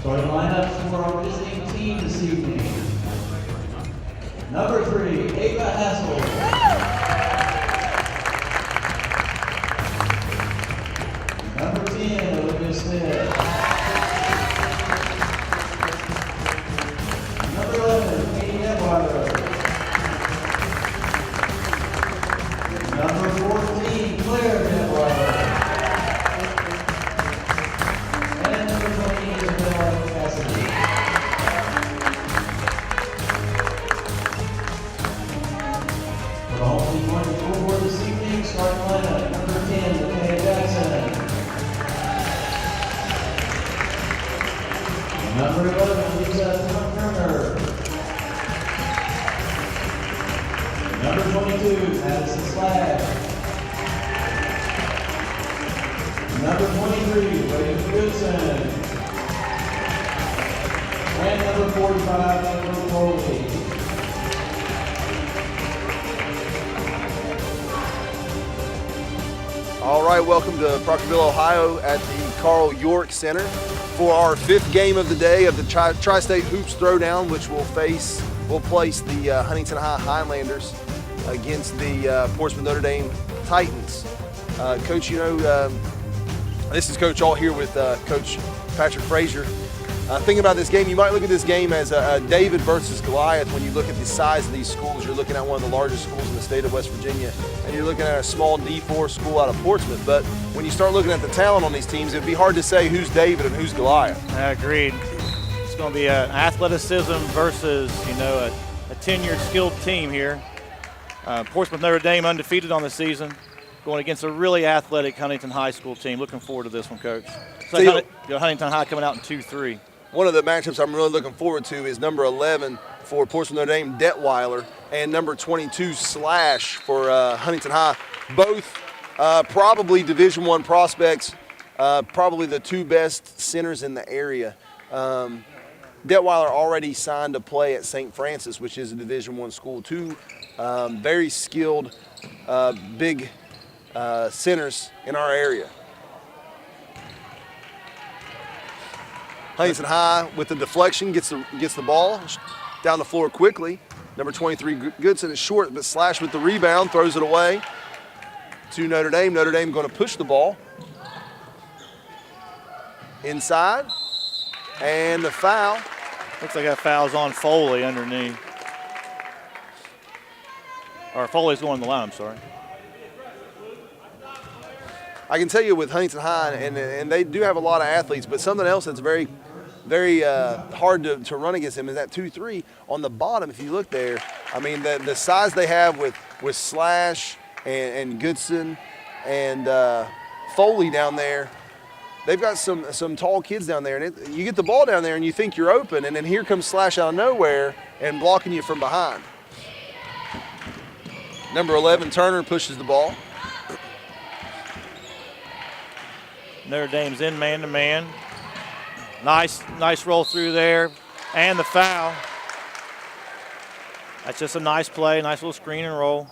Starting lineups for our visiting team this evening. Number 3, Ava Hassel. Number 10, Olivia Smith. Number 11, Katie Netwater. Number 14, Claire Netwater. And number 20, Isabella Cassidy. For the home team going forward this evening, starting lineup, number 10, Lakaya Jackson. Number 11, Lisa Turner. Number 22, Madison Slash. Number 23, William Goodson. And number 45, Edward Foley. All right, welcome to Proctorville, Ohio at the Carl York Center for our 5th game of the day of the Tri-state Hoops Throwdown, which will place the Huntington Highlanders against the Portsmouth Notre Dame Titans. Coach, this is Coach All here with Coach Patrick Frazier. Thinking about this game, you might look at this game as a David versus Goliath. When you look at the size of these schools, you're looking at one of the largest schools in the state of West Virginia, and you're looking at a small D4 school out of Portsmouth. But when you start looking at the talent on these teams, it'd be hard to say who's David and who's Goliath. Agreed. It's going to be an athleticism versus, a tenured, skilled team here. Portsmouth Notre Dame undefeated on the season, going against a really athletic Huntington High School team. Looking forward to this one, Coach. So Huntington High coming out in 2-3. One of the matchups I'm really looking forward to is number 11 for Portsmouth Notre Dame, Detweiler, and number 22, Slash for Huntington High. Both probably Division I prospects, probably the 2 best centers in the area. Detweiler already signed to play at St. Francis, which is a Division I school. 2 very skilled, big centers in our area. Huntington High with the deflection gets the ball down the floor quickly. Number 23 Goodson is short, but Slash with the rebound throws it away to Notre Dame. Notre Dame going to push the ball inside, and the foul. Looks like that foul's on Foley underneath. Or Foley's going to the line, I'm sorry. I can tell you with Huntington High, and they do have a lot of athletes, but something else that's very hard to run against them is that 2-3 on the bottom. If you look there, I mean the size they have with Slash and Goodson and Foley down there, they've got some tall kids down there, and you get the ball down there and you think you're open, and then here comes Slash out of nowhere and blocking you from behind. Number 11 Turner pushes the ball. Notre Dame's in man-to-man. Nice roll through there, and the foul. That's just a nice play, nice little screen and roll.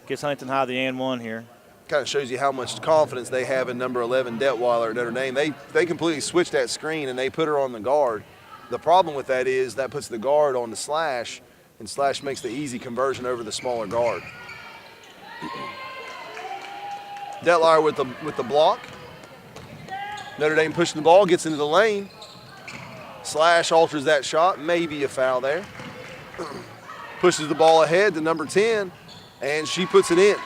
Gets Huntington High the and one here. Kind of shows you how much confidence they have in number 11 Detweiler at Notre Dame. They completely switched that screen and they put her on the guard. The problem with that is that puts the guard on the Slash, and Slash makes the easy conversion over the smaller guard. Detweiler with the block. Notre Dame pushing the ball, gets into the lane. Slash alters that shot, maybe a foul there. Pushes the ball ahead to number 10, and she puts it in.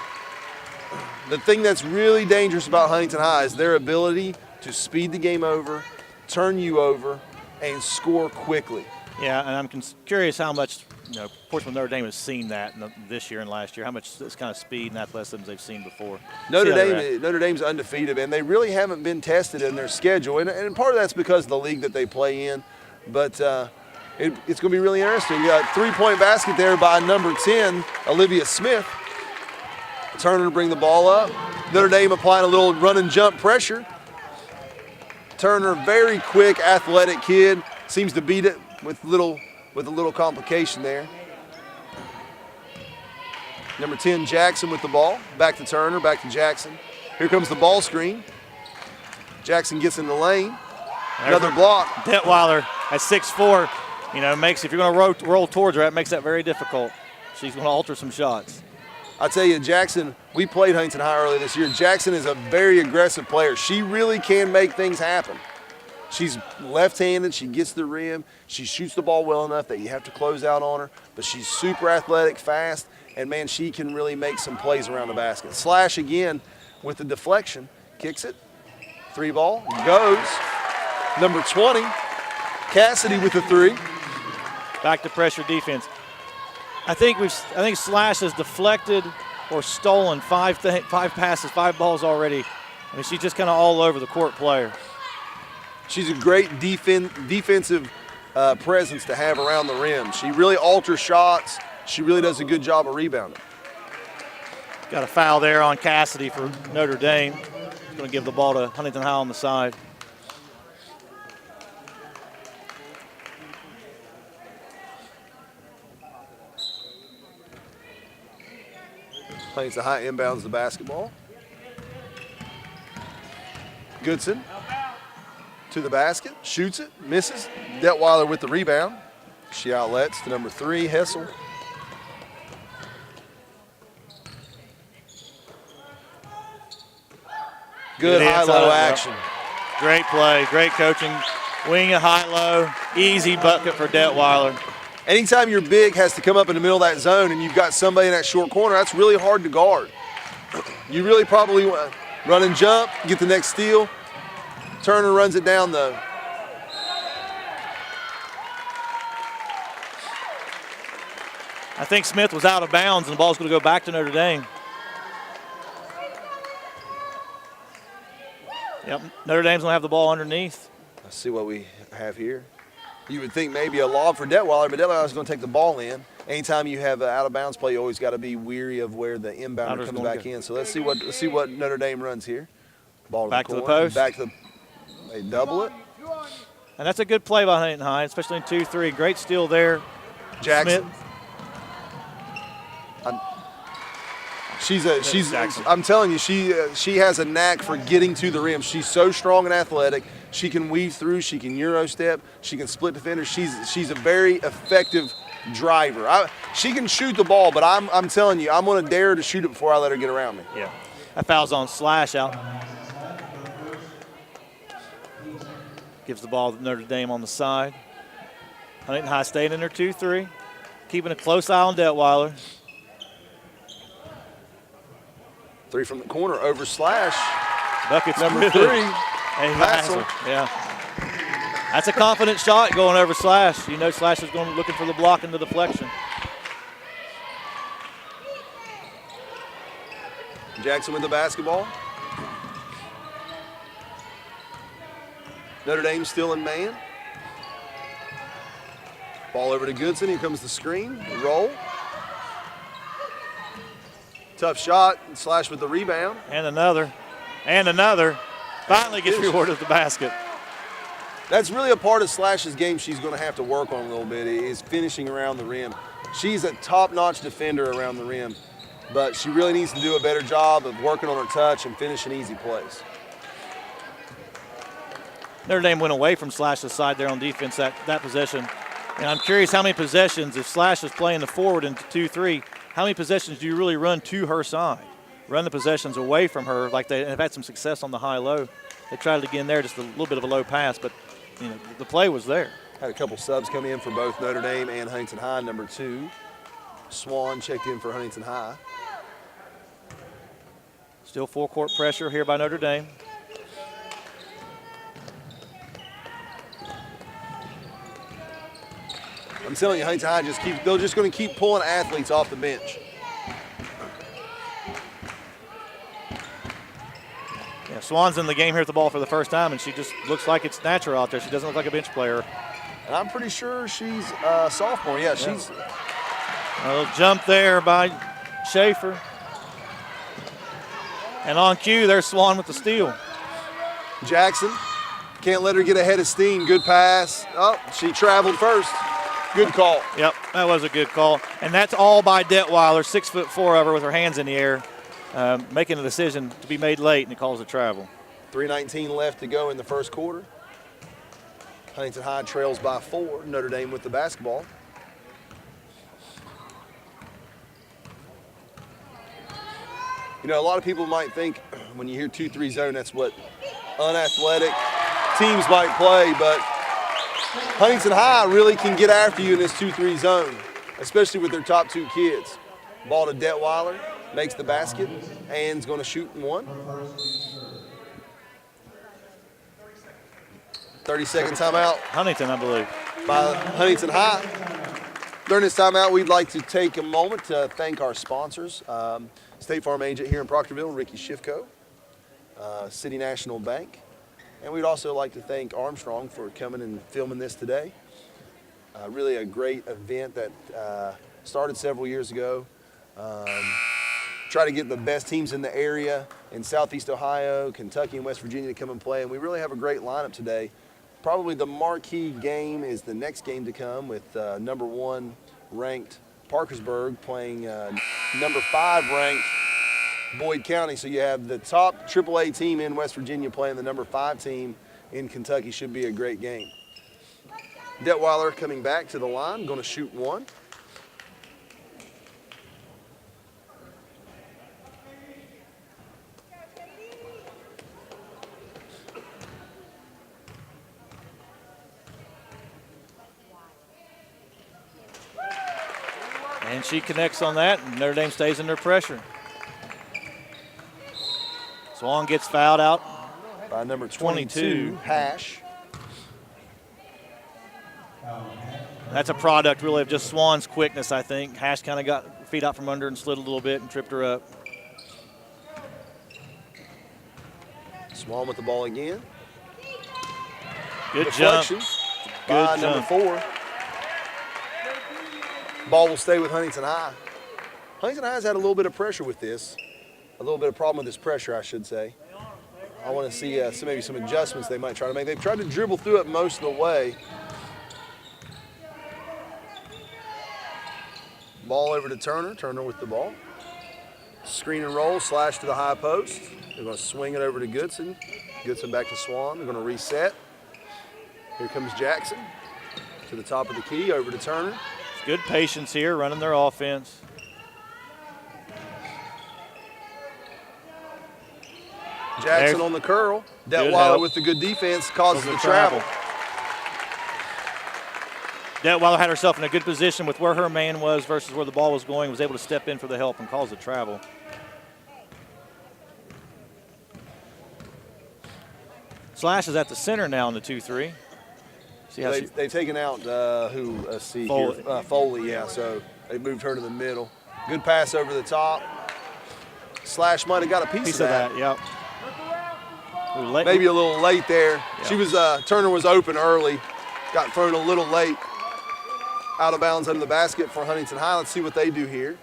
The thing that's really dangerous about Huntington High is their ability to speed the game over, turn you over, and score quickly. Yeah, and I'm curious how much Portsmouth Notre Dame has seen that this year and last year, how much this kind of speed and athleticism they've seen before. Notre Dame's undefeated, and they really haven't been tested in their schedule, and part of that's because of the league that they play in, but it's going to be really interesting. You got a 3-point basket there by number 10, Olivia Smith. Turner to bring the ball up. Notre Dame applying a little run and jump pressure. Turner, very quick, athletic kid, seems to beat it with a little complication there. Number 10, Jackson with the ball. Back to Turner, back to Jackson. Here comes the ball screen. Jackson gets in the lane. Another block. Detweiler at 6'4", you know, if you're going to roll towards her, that makes that very difficult. She's going to alter some shots. I tell you, Jackson, we played Huntington High earlier this year. Jackson is a very aggressive player. She really can make things happen. She's left-handed. She gets the rim. She shoots the ball well enough that you have to close out on her. But she's super athletic, fast, and, man, she can really make some plays around the basket. Slash again with the deflection. Kicks it. 3-ball. Goes. Number 20, Cassidy with the 3. Back to pressure defense. I think Slash has deflected or stolen 5 passes, 5 balls already. I mean, she's just kind of all over the court player. She's a great defensive presence to have around the rim. She really alters shots. She really does a good job of rebounding. Got a foul there on Cassidy for Notre Dame. He's going to give the ball to Huntington High on the side. Huntington High inbounds the basketball. Goodson to the basket, shoots it, misses. Detweiler with the rebound. She outlets to number 3, Hessel. Good high-low action. Great play, great coaching. Wing it high-low, easy bucket for Detweiler. Anytime your big has to come up in the middle of that zone and you've got somebody in that short corner, that's really hard to guard. You really probably want to run and jump, get the next steal. Turner runs it down, though. I think Smith was out of bounds, and the ball's going to go back to Notre Dame. Yep, Notre Dame's going to have the ball underneath. Let's see what we have here. You would think maybe a lob for Detweiler, but Detweiler's going to take the ball in. Anytime you have an out-of-bounds play, you always got to be weary of where the inbounder comes back in. So let's see what Notre Dame runs here. Ball back to the post. Back to the. They double it. And that's a good play by Huntington High, especially in 2-3. Great steal there. Jackson. I'm telling you, she has a knack for getting to the rim. She's so strong and athletic. She can weave through. She can Euro step. She can split defenders. She's a very effective driver. She can shoot the ball, but I'm telling you, I'm going to dare her to shoot it before I let her get around me. Yeah, that foul's on Slash out. Gives the ball to Notre Dame on the side. Huntington High staying in their 2-3, keeping a close eye on Detweiler. 3 from the corner over Slash. Bucket's number 3. Hassel. Yeah. That's a confident shot going over Slash. You know Slash is going looking for the block and the deflection. Jackson with the basketball. Notre Dame still in man. Ball over to Goodson. Here comes the screen. The roll. Tough shot. Slash with the rebound. And another. And another. Finally gets rewarded with the basket. That's really a part of Slash's game she's going to have to work on a little bit, is finishing around the rim. She's a top-notch defender around the rim, but she really needs to do a better job of working on her touch and finishing easy plays. Notre Dame went away from Slash's side there on defense that possession. And I'm curious how many possessions, if Slash is playing the forward into 2-3, how many possessions do you really run to her side? Run the possessions away from her, like they have had some success on the high-low. They tried it again there, just a little bit of a low pass, but you know the play was there. Had a couple subs come in for both Notre Dame and Huntington High. Number 2, Swan checked in for Huntington High. Still full court pressure here by Notre Dame. I'm telling you, Huntington High they're just going to keep pulling athletes off the bench. Yeah, Swan's in the game here at the ball for the first time, and she just looks like it's natural out there. She doesn't look like a bench player. And I'm pretty sure she's a sophomore. Yeah, she's. A little jump there by Schaefer. And on cue, there's Swan with the steal. Jackson can't let her get ahead of steam. Good pass. Oh, she traveled first. Good call. Yep, that was a good call. And that's all by Detweiler, 6'4" of her with her hands in the air, making a decision to be made late, and he calls a travel. 3:19 left to go in the first quarter. Huntington High trails by 4. Notre Dame with the basketball. You know, a lot of people might think when you hear 2-3 zone, that's what unathletic teams might play, but Huntington High really can get after you in this 2-3 zone, especially with their top 2 kids. Ball to Detweiler, makes the basket, and is going to shoot and 1. 30-second timeout. Huntington, I believe. By Huntington High. During this timeout, we'd like to take a moment to thank our sponsors. State Farm agent here in Proctorville, Ricky Schiffko, City National Bank. And we'd also like to thank Armstrong for coming and filming this today. Really a great event that started several years ago. Try to get the best teams in the area in Southeast Ohio, Kentucky, and West Virginia to come and play. And we really have a great lineup today. Probably the marquee game is the next game to come with number 1 ranked Parkersburg playing number 5 ranked Boyd County. So you have the top AAA team in West Virginia playing the number 5 team in Kentucky. Should be a great game. Detweiler coming back to the line, going to shoot 1. And she connects on that, and Notre Dame stays under pressure. Swan gets fouled out by number 22, Hash. That's a product really of just Swan's quickness, I think. Hash kind of got feet out from under and slid a little bit and tripped her up. Swan with the ball again. Good deflection jump. by Good number jump. 4. Ball will stay with Huntington High. Huntington High's had a little bit of pressure with this. A little bit of problem with this pressure, I should say. I want to see maybe some adjustments they might try to make. They've tried to dribble through it most of the way. Ball over to Turner. Turner with the ball. Screen and roll, slash to the high post. They're going to swing it over to Goodson. Goodson back to Swan. They're going to reset. Here comes Jackson to the top of the key, over to Turner. Good patience here, running their offense. Jackson on the curl. Detweiler with the good defense causes the travel. Detweiler had herself in a good position with where her man was versus where the ball was going, was able to step in for the help and cause the travel. Slash is at the center now in the 2-3. See how they've taken out let's see Foley. here. Foley, yeah, so they moved her to the middle. Good pass over the top. Slash might have got a piece of that. Yep. Maybe a little late there. Yep. She was Turner was open early. Got thrown a little late. Out of bounds under the basket for Huntington High. Let's see what they do here.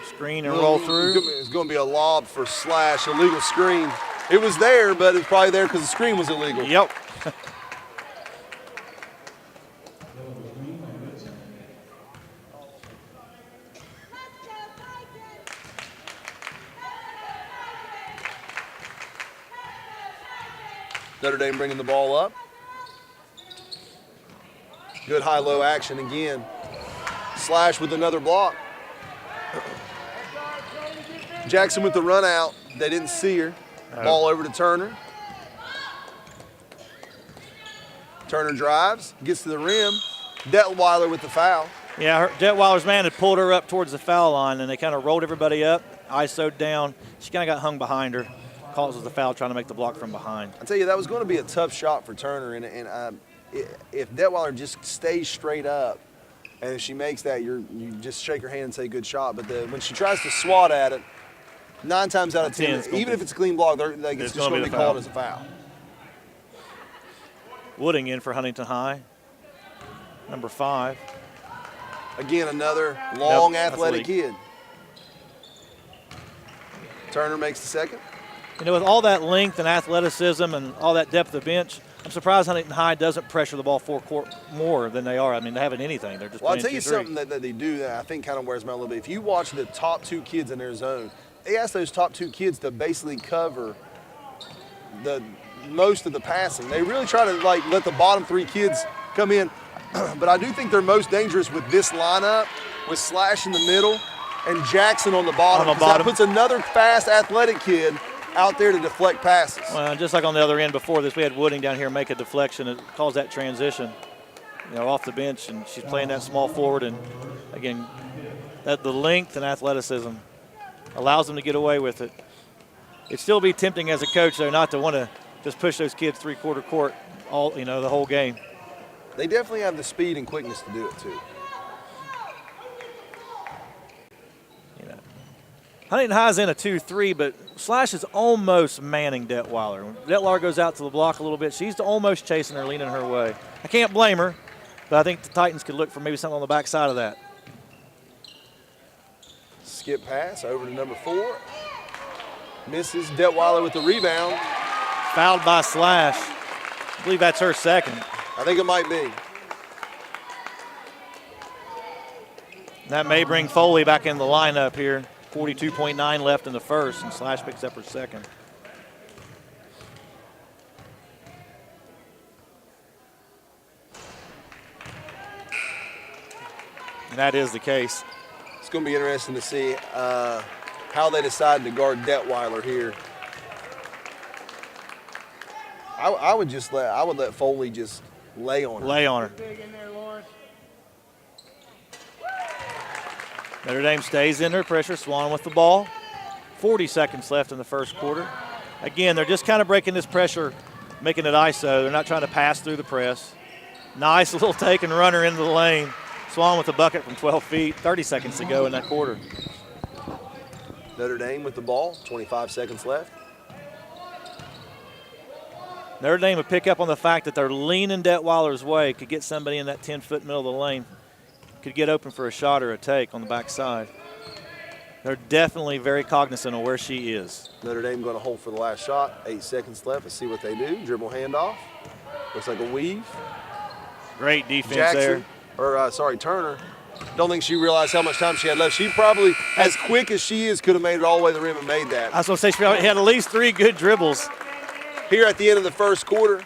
Screen and roll through. It's going to be a lob for Slash, illegal screen. It was there, but it's probably there because the screen was illegal. Yep. Notre Dame bringing the ball up. Good high-low action again. Slash with another block. Jackson with the run out. They didn't see her. Ball over to Turner. Turner drives, gets to the rim. Detweiler with the foul. Yeah, Detweiler's man had pulled her up towards the foul line, and they kind of rolled everybody up, ISO'd down. She kind of got hung behind her, causes the foul, trying to make the block from behind. I tell you, that was going to be a tough shot for Turner, and if Detweiler just stays straight up, and if she makes that, you just shake her hand and say good shot. But when she tries to swat at it, 9 times out of 10, even if it's a clean block, it's just going to be called as a foul. Wooding in for Huntington High, number 5. Again, another long athletic kid. Turner makes the second. You know, with all that length and athleticism and all that depth of bench, I'm surprised Huntington High doesn't pressure the ball forecourt more than they are. I mean, they haven't anything. They're just Well, I'll playing tell you 2-3. something that they do that I think kind of wears me out a little bit. If you watch the top 2 kids in their zone, they ask those top 2 kids to basically cover the most of the passing. They really try to like let the bottom 3 kids come in, but I do think they're most dangerous with this lineup, with Slash in the middle and Jackson on the bottom. On the bottom. That puts another fast, athletic kid out there to deflect passes. Well, just like on the other end before this, we had Wooding down here make a deflection. It caused that transition, off the bench, and she's playing that small forward. And again, that the length and athleticism allows them to get away with it. It'd still be tempting as a coach, though, not to want to just push those kids 3/4 court the whole game. They definitely have the speed and quickness to do it too. Huntington High's in a 2-3, but Slash is almost manning Detweiler. When Detweiler goes out to the block a little bit, she's almost chasing her, leaning her way. I can't blame her, but I think the Titans could look for maybe something on the backside of that. Skip pass over to number 4. Misses. Detweiler with the rebound. Fouled by Slash. I believe that's her second. I think it might be. That may bring Foley back in the lineup here. 42.9 left in the first, and Slash picks up her second. And that is the case. It's going to be interesting to see how they decide to guard Detweiler here. I would let Foley just lay on her. Lay on her. Notre Dame stays in their pressure. Swan with the ball. 40 seconds left in the first quarter. Again, they're just kind of breaking this pressure, making it ISO. They're not trying to pass through the press. Nice little take and runner into the lane. Swan with the bucket from 12 feet. 30 seconds to go in that quarter. Notre Dame with the ball. 25 seconds left. Notre Dame would pick up on the fact that they're leaning Detweiler's way. Could get somebody in that 10-foot middle of the lane. Could get open for a shot or a take on the backside. They're definitely very cognizant of where she is. Notre Dame going to hold for the last shot. 8 seconds left. Let's see what they do. Dribble handoff. Looks like a weave. Great defense Jackson, there. Turner. Don't think she realized how much time she had left. She probably, as quick as she is, could have made it all the way to the rim and made that. I was going to say she probably had at least 3 good dribbles. Here at the end of the first quarter,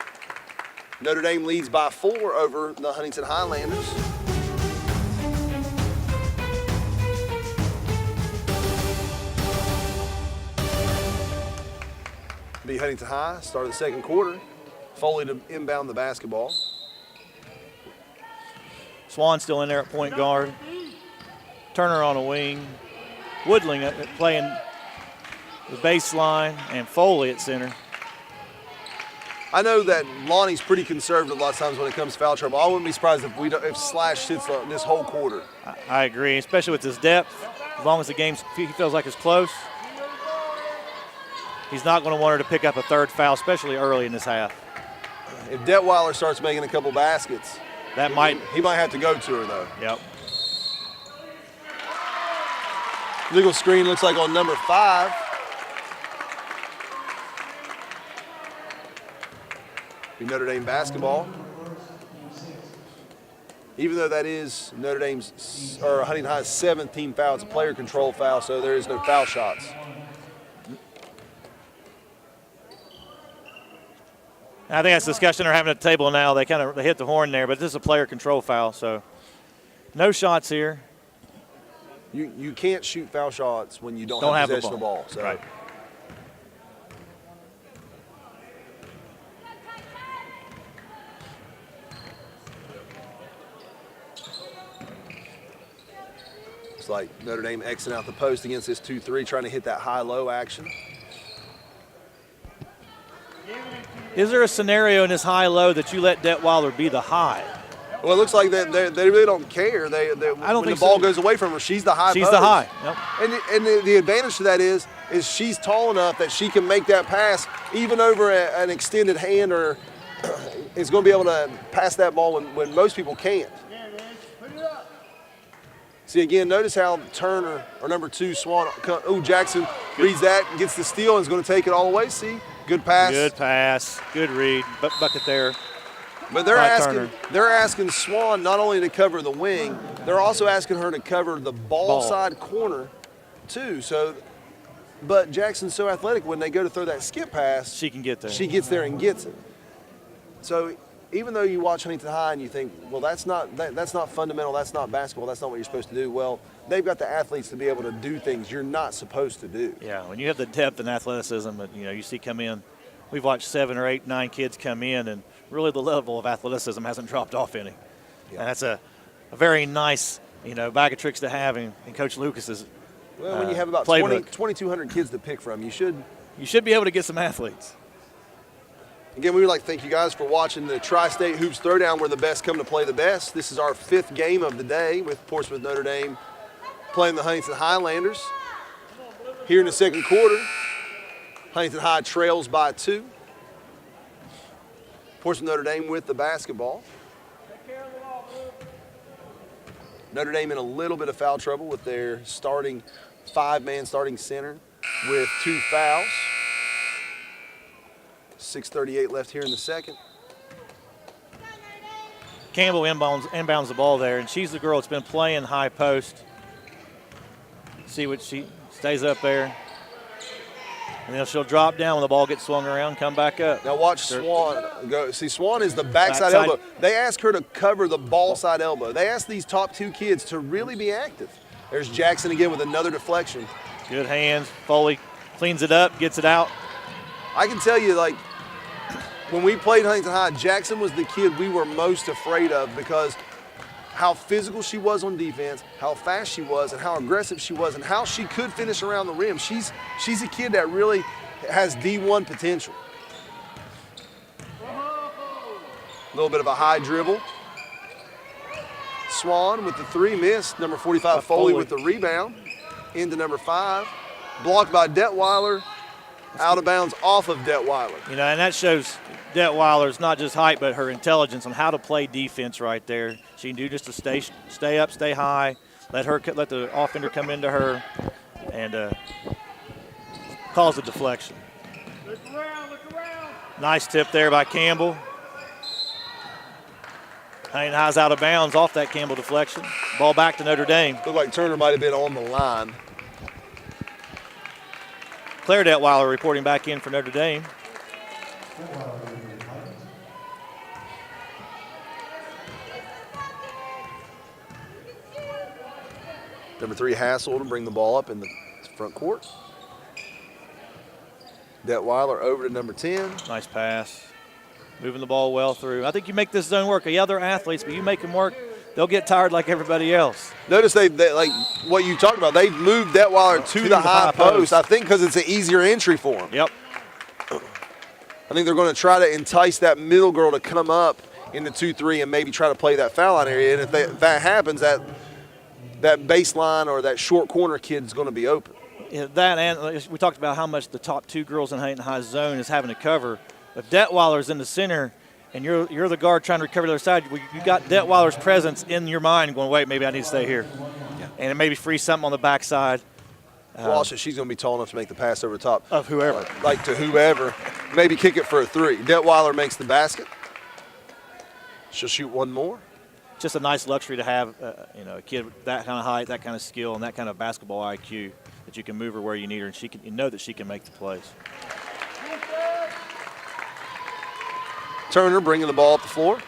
Notre Dame leads by 4 over the Huntington Highlanders. Be Huntington High, start of the second quarter. Foley to inbound the basketball. Swan still in there at point guard. Turner on a wing. Woodling playing the baseline, and Foley at center. I know that Lonnie's pretty conservative a lot of times when it comes to foul trouble. I wouldn't be surprised if Slash sits this whole quarter. I agree, especially with his depth. As long as the game he feels like it's close, he's not going to want her to pick up a third foul, especially early in this half. If Detweiler starts making a couple baskets, he might have to go to her though. Yep. Legal screen looks like on number 5. Be Notre Dame basketball. Even though that is Notre Dame's or Huntington High's 7th team foul, it's a player control foul, so there is no foul shots. I think that's a discussion they're having at the table now. They hit the horn there, but this is a player control foul, so no shots here. You can't shoot foul shots when you don't have possession of the ball. So. Right. Looks like Notre Dame exiting out the post against this 2-3, trying to hit that high-low action. Is there a scenario in this high-low that you let Detweiler be the high? Well, it looks like they really don't care. When the ball goes away from her, she's the high. She's the high. Yep. And the advantage to that is she's tall enough that she can make that pass even over an extended hand, or is going to be able to pass that ball when most people can't. See, again, notice how Turner, or number 2, Swan, Jackson reads that and gets the steal and is going to take it all the way. See, good pass. Good pass. Good read. Bucket there. But they're asking Swan not only to cover the wing, they're also asking her to cover the ball side corner too. So But Jackson's so athletic, when they go to throw that skip pass, She can get there. she gets there and gets it. So even though you watch Huntington High and you think, well, that's not fundamental, that's not basketball, that's not what you're supposed to do. Well, they've got the athletes to be able to do things you're not supposed to do. Yeah, when you have the depth and athleticism that you see come in, we've watched 7 or 8, 9 kids come in, and really the level of athleticism hasn't dropped off any. Yeah. And that's a very nice, bag of tricks to have in Coach Lucas's. Well, when you have about playbook. 2,200 kids to pick from, you should be able to get some athletes. Again, we would like to thank you guys for watching the Tri-State Hoops Throwdown, where the best come to play the best. This is our 5th game of the day with Portsmouth Notre Dame playing the Huntington Highlanders. Here in the second quarter, Huntington High trails by 2. Portsmouth Notre Dame with the basketball. Notre Dame in a little bit of foul trouble with their starting 5-man starting center with 2 fouls. 6:38 left here in the second. Campbell inbounds the ball there, and she's the girl that's been playing high post. See what she stays up there. And then she'll drop down when the ball gets swung around, come back up. Now watch Swan go. See, Swan is the backside elbow. They ask her to cover the ball side elbow. They ask these top 2 kids to really be active. There's Jackson again with another deflection. Good hands. Foley cleans it up, gets it out. I can tell you, like, when we played Huntington High, Jackson was the kid we were most afraid of because how physical she was on defense, how fast she was, and how aggressive she was, and how she could finish around the rim. She's a kid that really has D1 potential. A little bit of a high dribble. Swan with the 3 missed. Number 45, Foley with the rebound. Into number 5. Blocked by Detweiler. Out of bounds off of Detweiler. And that shows Detweiler's not just height, but her intelligence on how to play defense right there. She can do just to stay up, stay high, let the offender come into her, and cause a deflection. Look around. Nice tip there by Campbell. Huntington High's out of bounds off that Campbell deflection. Ball back to Notre Dame. Looked like Turner might have been on the line. Claire Detweiler reporting back in for Notre Dame. Number 3, Hassel to bring the ball up in the front court. Detweiler over to number 10. Nice pass. Moving the ball well through. I think you make this zone work. Yeah, they're athletes, but you make them work, they'll get tired like everybody else. Notice they like what you talked about. They've moved Detweiler to the high post, I think because it's an easier entry for them. Yep. I think they're going to try to entice that middle girl to come up in the 2-3 and maybe try to play that foul line area. And if that happens, that baseline or that short corner kid is going to be open. Yeah, that, and we talked about how much the top 2 girls in Huntington High zone is having to cover. If Detweiler's in the center and you're the guard trying to recover the other side, you got Detweiler's presence in your mind going, wait, maybe I need to stay here. Yeah. And it maybe free something on the backside. Well, also, she's going to be tall enough to make the pass over the top. Of whoever. Like to whoever. Maybe kick it for a 3. Detweiler makes the basket. She'll shoot one more. Just a nice luxury to have, a kid with that kind of height, that kind of skill, and that kind of basketball IQ that you can move her where you need her, and you know that she can make the plays. Turner bringing the ball up the floor.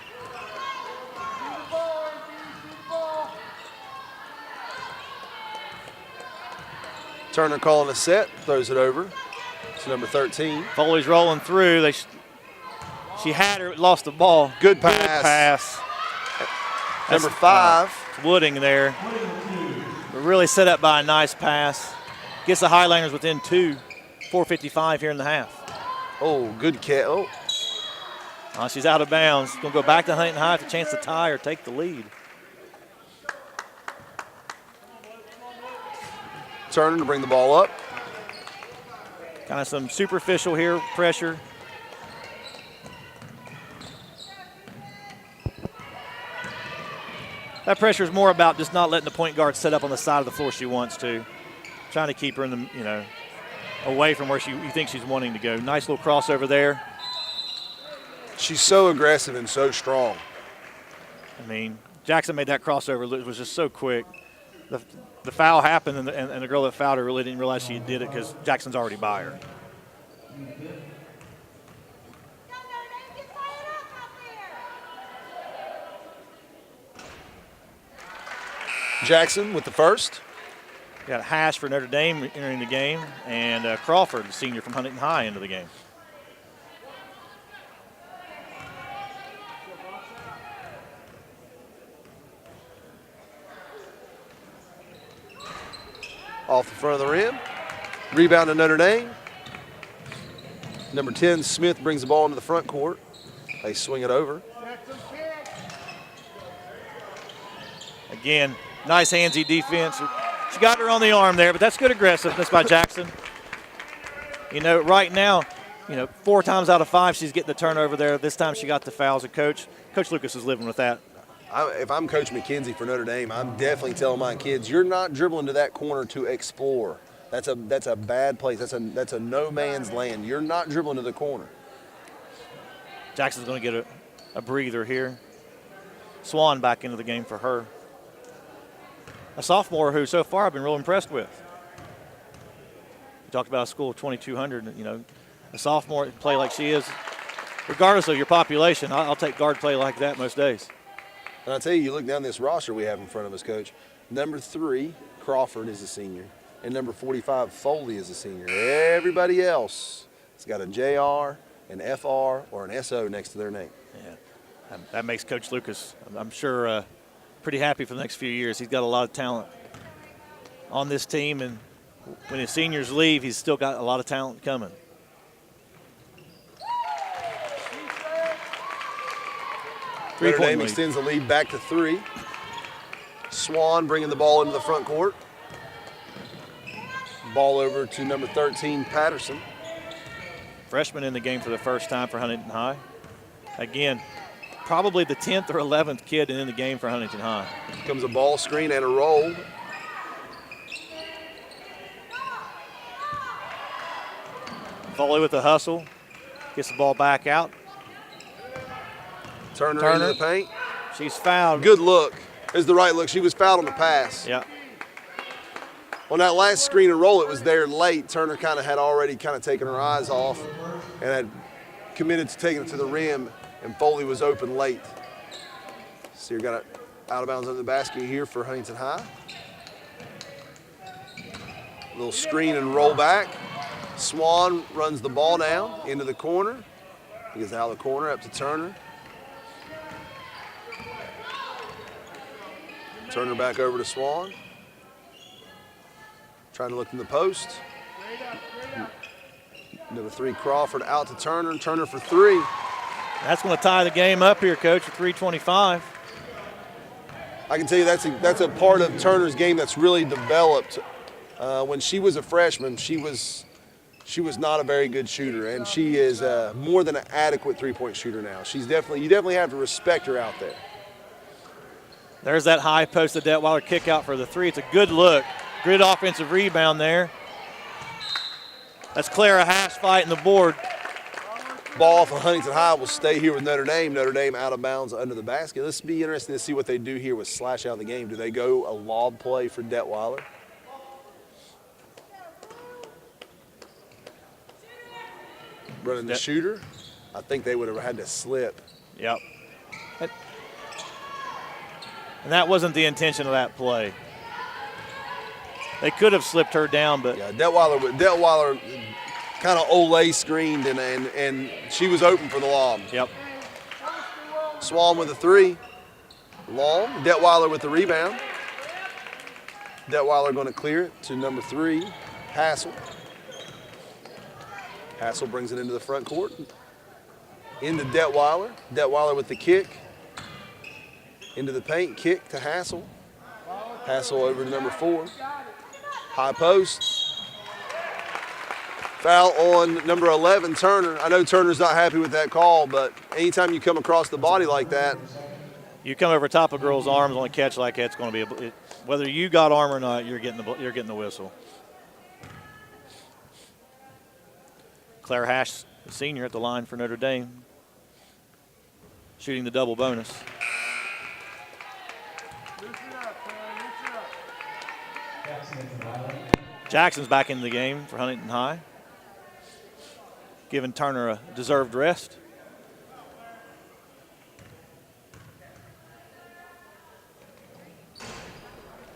Turner calling a set, throws it over to number 13. Foley's rolling through. She had her, lost the ball. Good pass. Number 5. Wooding there. But really set up by a nice pass. Gets the Highlanders within 2. 4:55 here in the half. Oh, good catch. Oh. She's out of bounds. Going to go back to Huntington High for a chance to tie or take the lead. Turner to bring the ball up. Kind of some superficial here pressure. That pressure is more about just not letting the point guard set up on the side of the floor she wants to. Trying to keep her in the, away from where you think she's wanting to go. Nice little crossover there. She's so aggressive and so strong. Jackson made that crossover. It was just so quick. the foul happened, and the girl that fouled her really didn't realize she did it because Jackson's already by her. Jackson with the first. Got Hash for Notre Dame entering the game, and Crawford, the senior from Huntington High, into the game. Off the front of the rim. Rebound to Notre Dame. Number 10, Smith, brings the ball into the front court. They swing it over. Again, nice handsy defense. She got her on the arm there, but that's good aggressiveness by Jackson. You know, right now, 4 times out of 5 she's getting the turnover there. This time she got the fouls. And Coach Lucas is living with that. If I'm Coach McKenzie for Notre Dame, I'm definitely telling my kids, you're not dribbling to that corner to explore. That's a bad place. That's a no man's land. You're not dribbling to the corner. Jackson's going to get a breather here. Swan back into the game for her. A sophomore who so far I've been real impressed with. You talked about a school of 2,200. A sophomore play like she is, regardless of your population, I'll take guard play like that most days. And I tell you, you look down this roster we have in front of us, Coach. Number 3, Crawford is a senior. And number 45, Foley is a senior. Everybody else has got a JR, an FR, or an SO next to their name. Yeah, that makes Coach Lucas, I'm sure, pretty happy for the next few years. He's got a lot of talent on this team, and when his seniors leave, he's still got a lot of talent coming. Notre Dame extends the lead back to 3. Swan bringing the ball into the front court. Ball over to number 13, Patterson. Freshman in the game for the first time for Huntington High. Again, probably the 10th or 11th kid in the game for Huntington High. Comes a ball screen and a roll. Foley with the hustle. Gets the ball back out. Turner into the paint. She's fouled. Good look. Is the right look. She was fouled on the pass. Yeah. On that last screen and roll, it was there late. Turner had already taken her eyes off and had committed to taking it to the rim, and Foley was open late. So you got it out of bounds under the basket here for Huntington High. Little screen and roll back. Swan runs the ball down into the corner. He gets out of the corner up to Turner. Turner back over to Swan. Trying to look in the post. Number 3, Crawford out to Turner. Turner for 3. That's going to tie the game up here, Coach, at 3:25. I can tell you that's a part of Turner's game that's really developed. When she was a freshman, she was not a very good shooter, and she is more than an adequate three-point shooter now. You definitely have to respect her out there. There's that high post of Detweiler kick out for the 3. It's a good look. Good offensive rebound there. That's Clara Hash fighting the board. Ball for Huntington High will stay here with Notre Dame. Notre Dame out of bounds under the basket. This will be interesting to see what they do here with slash out of the game. Do they go a lob play for Detweiler? Running the shooter. I think they would have had to slip. Yep. And that wasn't the intention of that play. They could have slipped her down, but yeah, Detweiler kind of Olay screened, and she was open for the lob. Yep. Swan with a 3. Long. Detweiler with the rebound. Detweiler going to clear it to number 3, Hassel. Hassel brings it into the front court. Into Detweiler. Detweiler with the kick. Into the paint, kick to Hassel. Hassel over to number 4. High post. Foul on number 11, Turner. I know Turner's not happy with that call, but anytime you come across the body like that. You come over top of a girl's arms on a catch like that, it's going to be whether you got arm or not, you're getting the whistle. Claire Hash, the senior, at the line for Notre Dame, shooting the double bonus. Jackson's back in the game for Huntington High, giving Turner a deserved rest.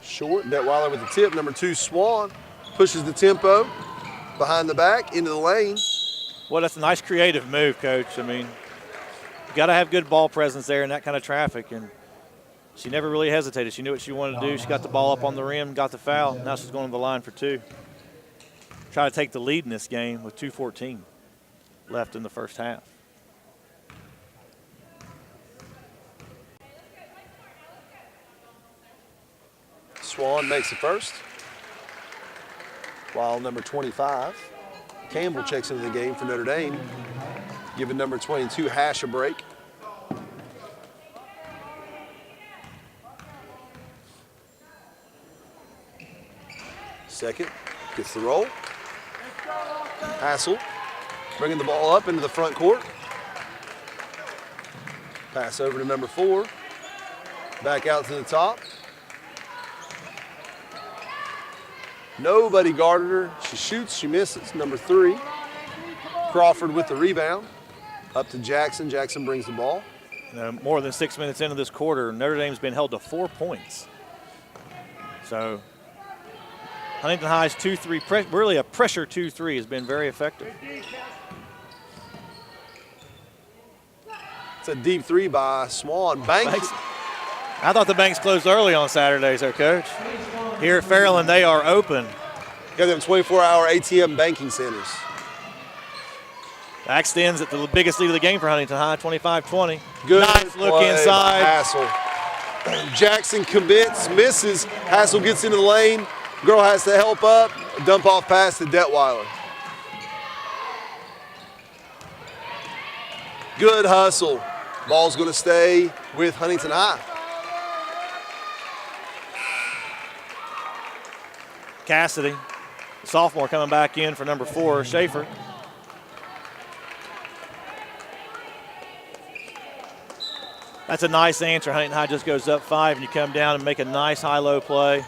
Short, Detweiler with the tip. Number 2, Swan, pushes the tempo behind the back into the lane. Well, that's a nice creative move, Coach. I mean, you got to have good ball presence there in that kind of traffic, and she never really hesitated. She knew what she wanted to do. She got the ball up on the rim, got the foul. Now she's going to the line for 2. Try to take the lead in this game with 2:14 left in the first half. Swan makes the first, while number 25, Campbell, checks into the game for Notre Dame, giving number 22, Hash, a break. Second, gets the roll. Hassel bringing the ball up into the front court. Pass over to number 4. Back out to the top. Nobody guarded her. She shoots, she misses. Number 3, Crawford with the rebound. Up to Jackson. Jackson brings the ball. More than 6 minutes into this quarter, Notre Dame's been held to 4 points. So Huntington High's 2-3, really a pressure 2-3 has been very effective. It's a deep 3 by Swan. Banks. I thought the banks closed early on Saturdays, though, Coach. Here at Fairland, they are open. Got them 24-hour ATM banking centers. Back stands at the biggest lead of the game for Huntington High, 25-20. Good nice look play inside. by Hassel. Jackson commits, misses. Hassel gets into the lane. Girl has to help up. Dump off pass to Detweiler. Good hustle. Ball's going to stay with Huntington High. Cassidy, sophomore, coming back in for number 4, Schaefer. That's a nice answer. Huntington High just goes up 5, and you come down and make a nice high-low play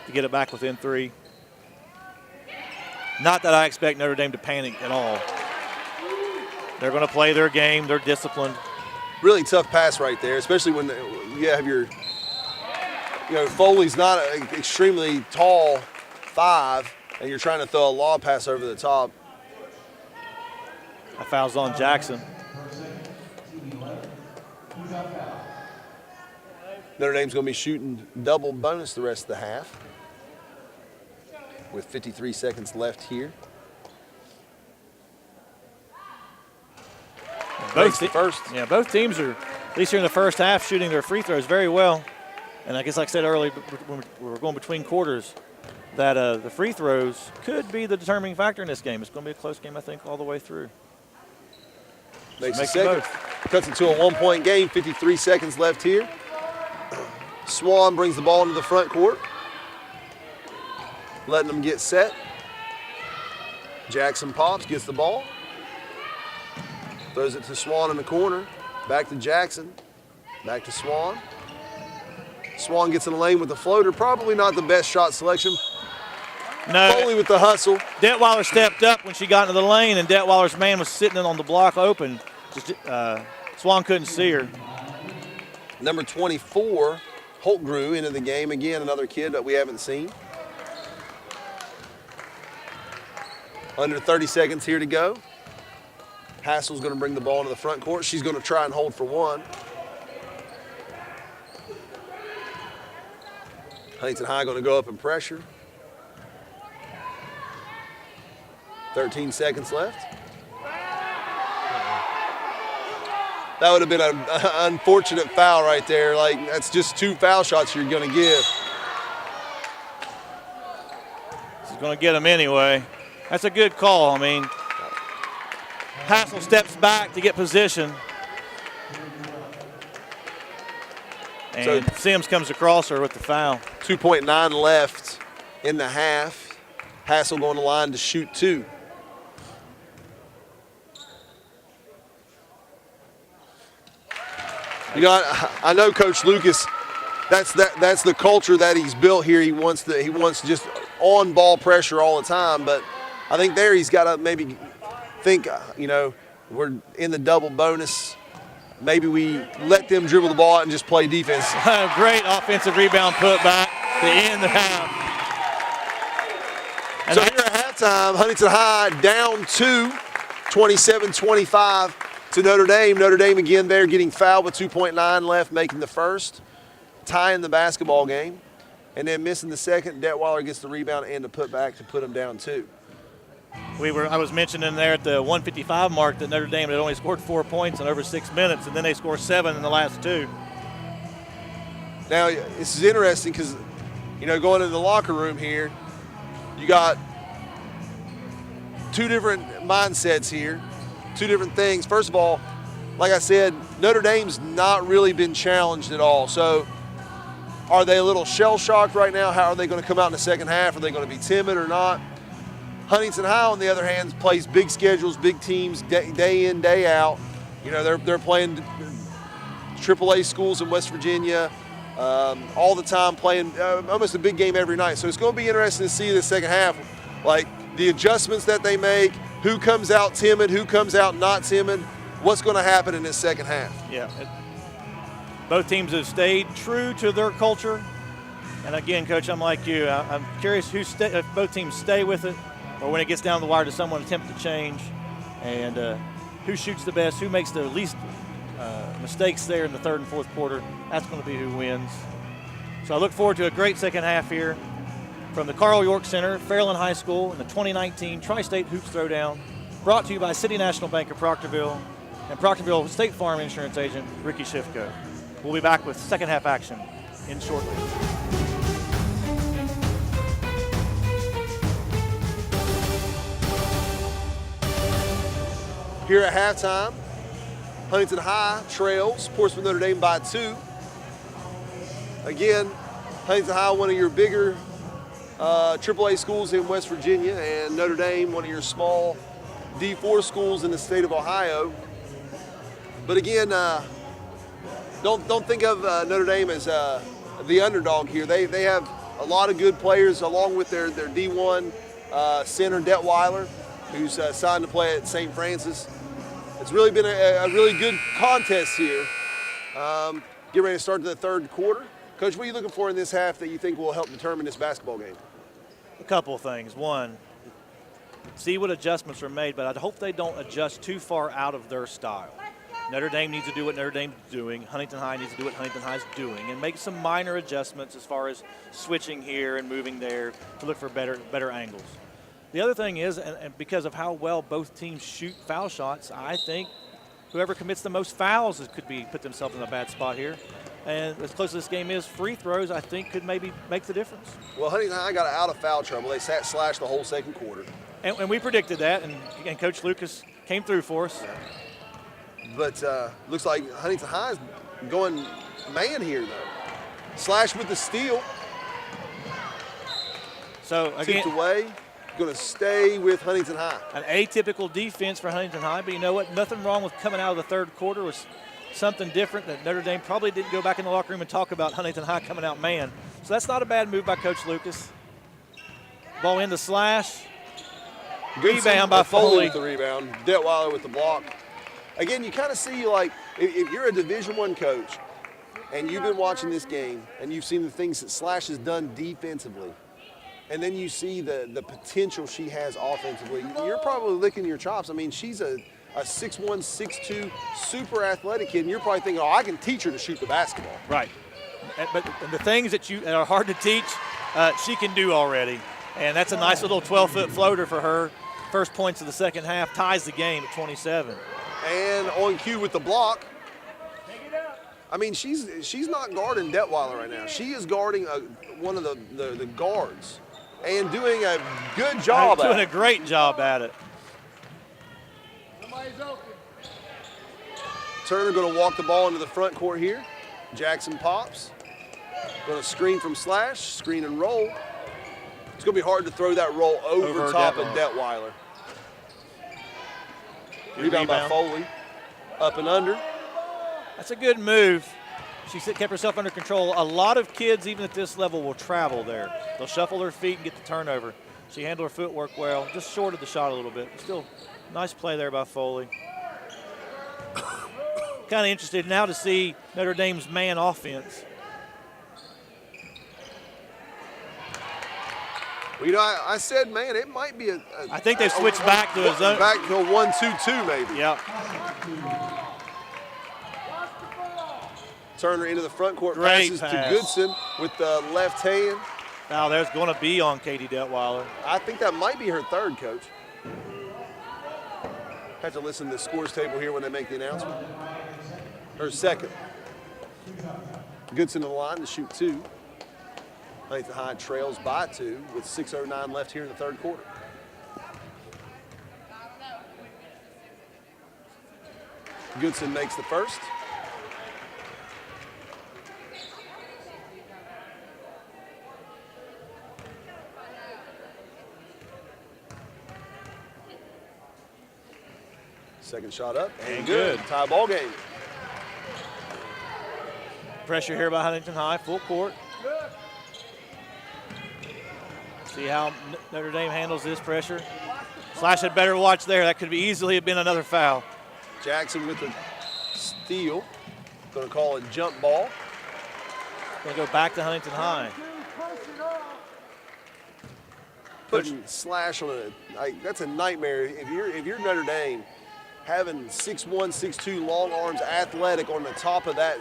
to get it back within 3. Not that I expect Notre Dame to panic at all. They're going to play their game. They're disciplined. Really tough pass right there, especially when you have your, Foley's not an extremely tall 5, and you're trying to throw a lob pass over the top. A foul's on Jackson. Notre Dame's going to be shooting double bonus the rest of the half with 53 seconds left here. Both teams are, at least here in the first half, shooting their free throws very well. And I guess, like I said earlier, when we're going between quarters, that the free throws could be the determining factor in this game. It's going to be a close game, I think, all the way through. Makes a second. Cuts it to a 1-point game, 53 seconds left here. Swan brings the ball into the front court, letting them get set. Jackson pops, gets the ball. Throws it to Swan in the corner. Back to Jackson. Back to Swan. Swan gets in the lane with the floater. Probably not the best shot selection. No. Foley with the hustle. Detweiler stepped up when she got into the lane, and Detweiler's man was sitting on the block open. Swan couldn't see her. Number 24, Holtgrew, into the game again. Another kid that we haven't seen. Under 30 seconds here to go. Hassel's going to bring the ball into the front court. She's going to try and hold for 1. Huntington High going to go up and pressure. 13 seconds left. That would have been an unfortunate foul right there. Like, that's just 2 foul shots you're going to give. She's going to get them anyway. That's a good call. I mean, Hassel steps back to get position. And Sims comes across her with the foul. 2.9 left in the half. Hassel going to line to shoot 2. I know Coach Lucas, that's the culture that he's built here. He wants just on ball pressure all the time. But I think there he's got to maybe think, we're in the double bonus. Maybe we let them dribble the ball out and just play defense. Great offensive rebound put back to end the half. So here at halftime, Huntington High down 2, 27-25 to Notre Dame. Notre Dame again there getting fouled with 2.9 left, making the first, tying the basketball game, and then missing the second. Detweiler gets the rebound and the putback to put them down 2. I was mentioning there at the 155 mark that Notre Dame had only scored 4 points in over 6 minutes, and then they scored 7 in the last 2. Now, this is interesting because, going into the locker room here, you got 2 different mindsets here, 2 different things. First of all, like I said, Notre Dame's not really been challenged at all. So are they a little shell-shocked right now? How are they going to come out in the second half? Are they going to be timid or not? Huntington High, on the other hand, plays big schedules, big teams, day in, day out. They're playing AAA schools in West Virginia all the time, playing almost a big game every night. So it's going to be interesting to see the second half, like the adjustments that they make, who comes out timid, who comes out not timid, what's going to happen in this second half. Yeah. Both teams have stayed true to their culture. And again, Coach, I'm like you. I'm curious if both teams stay with it, or when it gets down the wire, does someone attempt to change? And who shoots the best, who makes the least mistakes there in the third and fourth quarter, that's going to be who wins. So I look forward to a great second half here from the Carl York Center, Fairland High School, in the 2019 Tri-State Hoops Throwdown, brought to you by City National Bank of Proctorville and Proctorville State Farm Insurance Agent Ricky Schiffko. We'll be back with second half action in shortly. Here at halftime, Huntington High trails Portsmouth Notre Dame by 2. Again, Huntington High, one of your bigger AAA schools in West Virginia, and Notre Dame, one of your small D4 schools in the state of Ohio. But again, don't think of Notre Dame as the underdog here. They have a lot of good players, along with their D1 center Detweiler, who's signed to play at St. Francis. It's really been a really good contest here. Get ready to start the third quarter. Coach, what are you looking for in this half that you think will help determine this basketball game? A couple of things. One, see what adjustments are made, but I hope they don't adjust too far out of their style. Notre Dame needs to do what Notre Dame's doing. Huntington High needs to do what Huntington High's doing, and make some minor adjustments as far as switching here and moving there to look for better angles. The other thing is, and because of how well both teams shoot foul shots, I think whoever commits the most fouls could put themselves in a bad spot here. And as close as this game is, free throws, I think, could maybe make the difference. Well, Huntington High got out of foul trouble. They sat slash the whole second quarter. And we predicted that, and Coach Lucas came through for us. But looks like Huntington High is going man here, though. Slash with the steal. So, again, tipped away. Going to stay with Huntington High. An atypical defense for Huntington High, but you know what? Nothing wrong with coming out of the third quarter. Was something different that Notre Dame probably didn't go back in the locker room and talk about Huntington High coming out man. So that's not a bad move by Coach Lucas. Ball in the slash. Rebound by Foley. With the rebound. Detweiler with the block. Again, you kind of see, like, if you're a Division I coach and you've been watching this game and you've seen the things that Slash has done defensively, and then you see the potential she has offensively, you're probably licking your chops. I mean, she's a 6'1", 6'2", super athletic kid, and you're probably thinking, oh, I can teach her to shoot the basketball. Right. But the things that are hard to teach, she can do already. And that's a nice little 12-foot floater for her. First points of the second half, ties the game at 27. And on cue with the block. I mean, she's not guarding Detweiler right now. She is guarding one of the guards and doing a good job at it. Doing a great job at it. Turner going to walk the ball into the front court here. Jackson pops. Going to screen from Slash, screen and roll. It's going to be hard to throw that roll over top of Detweiler. Rebound by Foley. Up and under. That's a good move. she kept herself under control. A lot of kids, even at this level, will travel there. They'll shuffle their feet and get the turnover. She handled her footwork well, just shorted the shot a little bit. Still, nice play there by Foley. Kind of interested now to see Notre Dame's man offense. Well, you know, I said, man, it might be I think they've switched back to a zone. Back to a 1-2-2 maybe. Yeah. Turner into the front court, Great passes pass to Goodson with the left hand. Now there's going to be on Katie Detweiler. I think that might be her third, Coach. Have to listen to the scores table here when they make the announcement. Her second. Goodson in the line to shoot 2. Huntington High trails by 2 with 6:09 left here in the third quarter. Goodson makes the first. Second shot up and good. Tie ball game. Pressure here by Huntington High, full court. See how Notre Dame handles this pressure. Slash had better watch there. That could easily have been another foul. Jackson with the steal. Going to call it jump ball. Going to go back to Huntington High. Putting Slash on that's a nightmare. If you're Notre Dame, having 6'1", 6'2", long arms, athletic on the top of that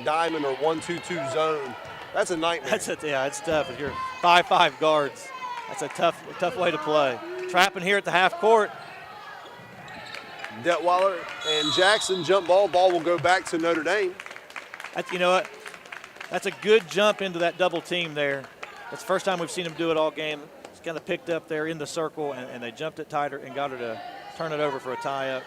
diamond or 1-2-2 zone, that's a nightmare. It's tough. If you're 5'5" guards, that's a tough way to play. Trapping here at the half court. Detweiler and Jackson jump ball. Ball will go back to Notre Dame. You know what? That's a good jump into that double team there. It's the first time we've seen them do it all game. It's kind of picked up there in the circle, and they jumped it tighter and got her to turn it over for a tie-up.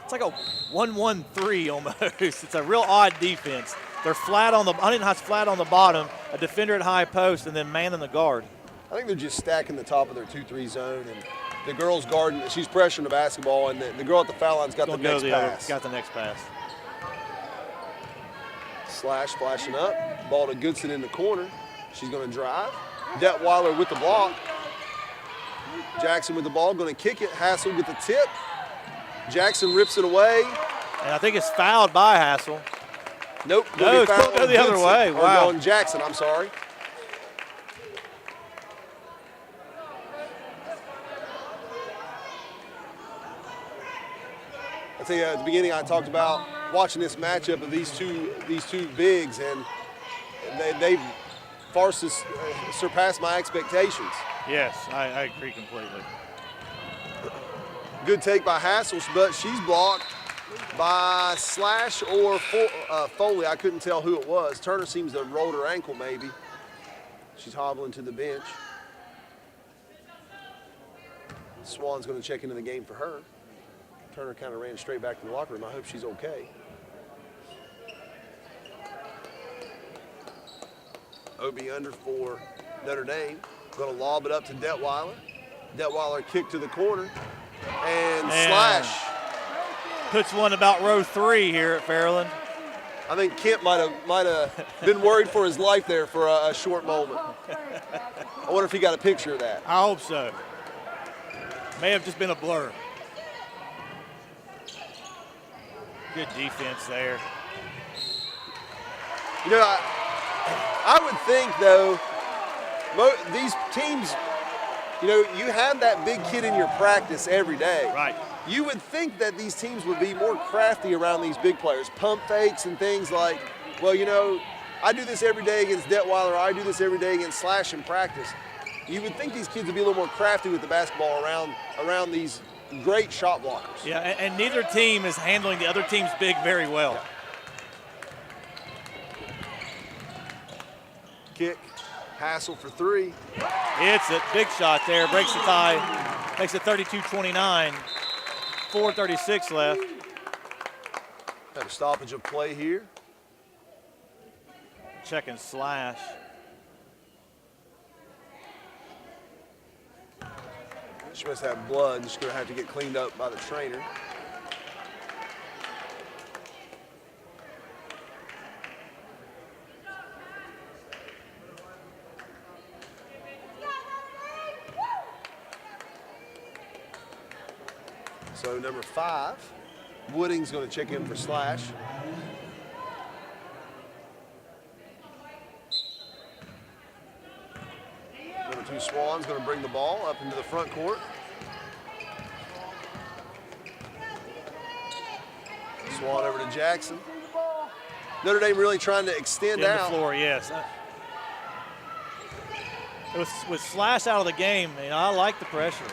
It's like a 1-1-3 almost. It's a real odd defense. They're flat on the Huntington High's flat on the bottom, a defender at high post, and then man in the guard. I think they're just stacking the top of their 2-3 zone, and the girl's guarding. She's pressuring the basketball, and the girl at the foul line's got the next pass. Got the next pass. Slash flashing up. Ball to Goodson in the corner. She's going to drive. Detweiler with the block. Jackson with the ball, going to kick it. Hassel with the tip. Jackson rips it away. And I think it's fouled by Hassel. Nope. No, it's going to go the other way. Wow. On Jackson, I'm sorry. I tell you, at the beginning I talked about watching this matchup of these two bigs, and they've far surpassed my expectations. Yes, I agree completely. Good take by Hassel, but she's blocked by Slash or Foley. I couldn't tell who it was. Turner seems to have rolled her ankle maybe. She's hobbling to the bench. Swan's going to check into the game for her. Turner kind of ran straight back to the locker room. I hope she's okay. OB under for Notre Dame. Going to lob it up to Detweiler. Detweiler kick to the corner. And Slash puts one about row 3 here at Fairland. I think Kent might have been worried for his life there for a short moment. I wonder if he got a picture of that. I hope so. May have just been a blur. Good defense there. You know, I would think, though, these teams, you know, you have that big kid in your practice every day. Right. You would think that these teams would be more crafty around these big players, pump fakes and things like, well, you know, I do this every day against Detweiler, or I do this every day against Slash in practice. You would think these kids would be a little more crafty with the basketball around these great shot blockers. Yeah, and neither team is handling the other team's big very well. Kick, Hassel for 3. It's a big shot there, breaks the tie, makes it 32-29, 4:36 left. Had a stoppage of play here. Checking Slash. She must have blood and she's going to have to get cleaned up by the trainer. So number 5, Wooding's going to check in for Slash. Number 2, Swan's going to bring the ball up into the front court. Swan over to Jackson. Notre Dame really trying to extend out. The floor, yes. With Slash out of the game, I like the pressure.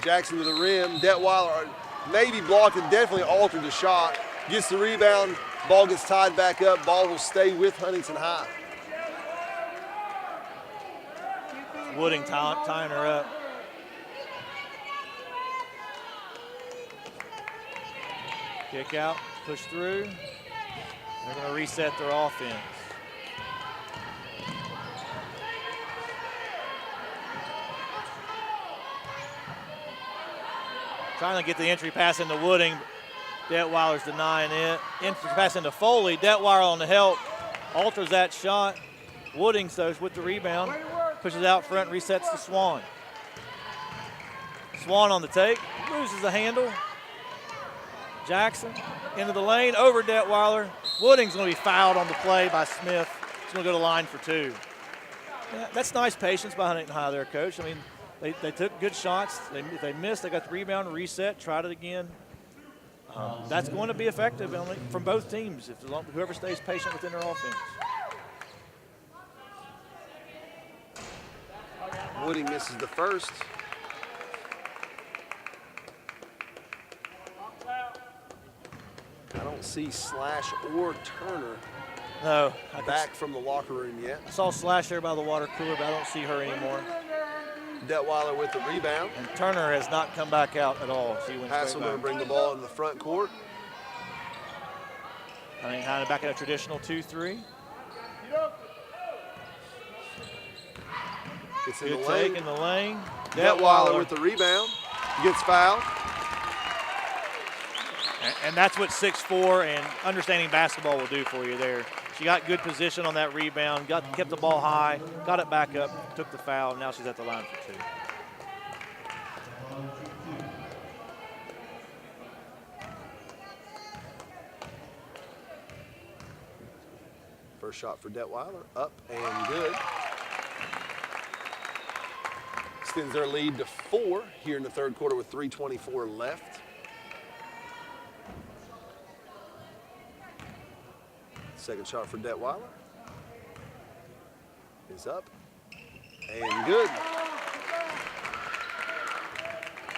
Jackson to the rim. Detweiler maybe blocked and definitely altered the shot. Gets the rebound. Ball gets tied back up. Ball will stay with Huntington High. Wooding tying her up. Kick out, push through. They're going to reset their offense. Trying to get the entry pass into Wooding. Detweiler's denying it. Entry pass into Foley. Detweiler on the help. Alters that shot. Wooding, though, with the rebound. Pushes out front, resets to Swan. Swan on the take. Loses the handle. Jackson into the lane. Over Detweiler. Wooding's going to be fouled on the play by Smith. He's going to go to line for 2. Yeah, that's nice patience by Huntington High there, Coach. I mean, they took good shots. If they missed, they got the rebound, reset, tried it again. That's going to be effective from both teams, whoever stays patient within their offense. Wooding misses the first. I don't see Slash or Turner back from the locker room yet. I saw Slash there by the water cooler, but I don't see her anymore. Detweiler with the rebound. And Turner has not come back out at all. She went Hassel going to bring the ball into the front court. I mean, kind of back in a traditional 2-3. It's in Good the lane. take in the lane. Detweiler with the rebound. Gets fouled. And that's what 6'4" and understanding basketball will do for you there. She got good position on that rebound, kept the ball high, got it back up, took the foul, and now she's at the line for 2. First shot for Detweiler, up and good. Extends their lead to 4 here in the third quarter with 3:24 left. Second shot for Detweiler is up and good.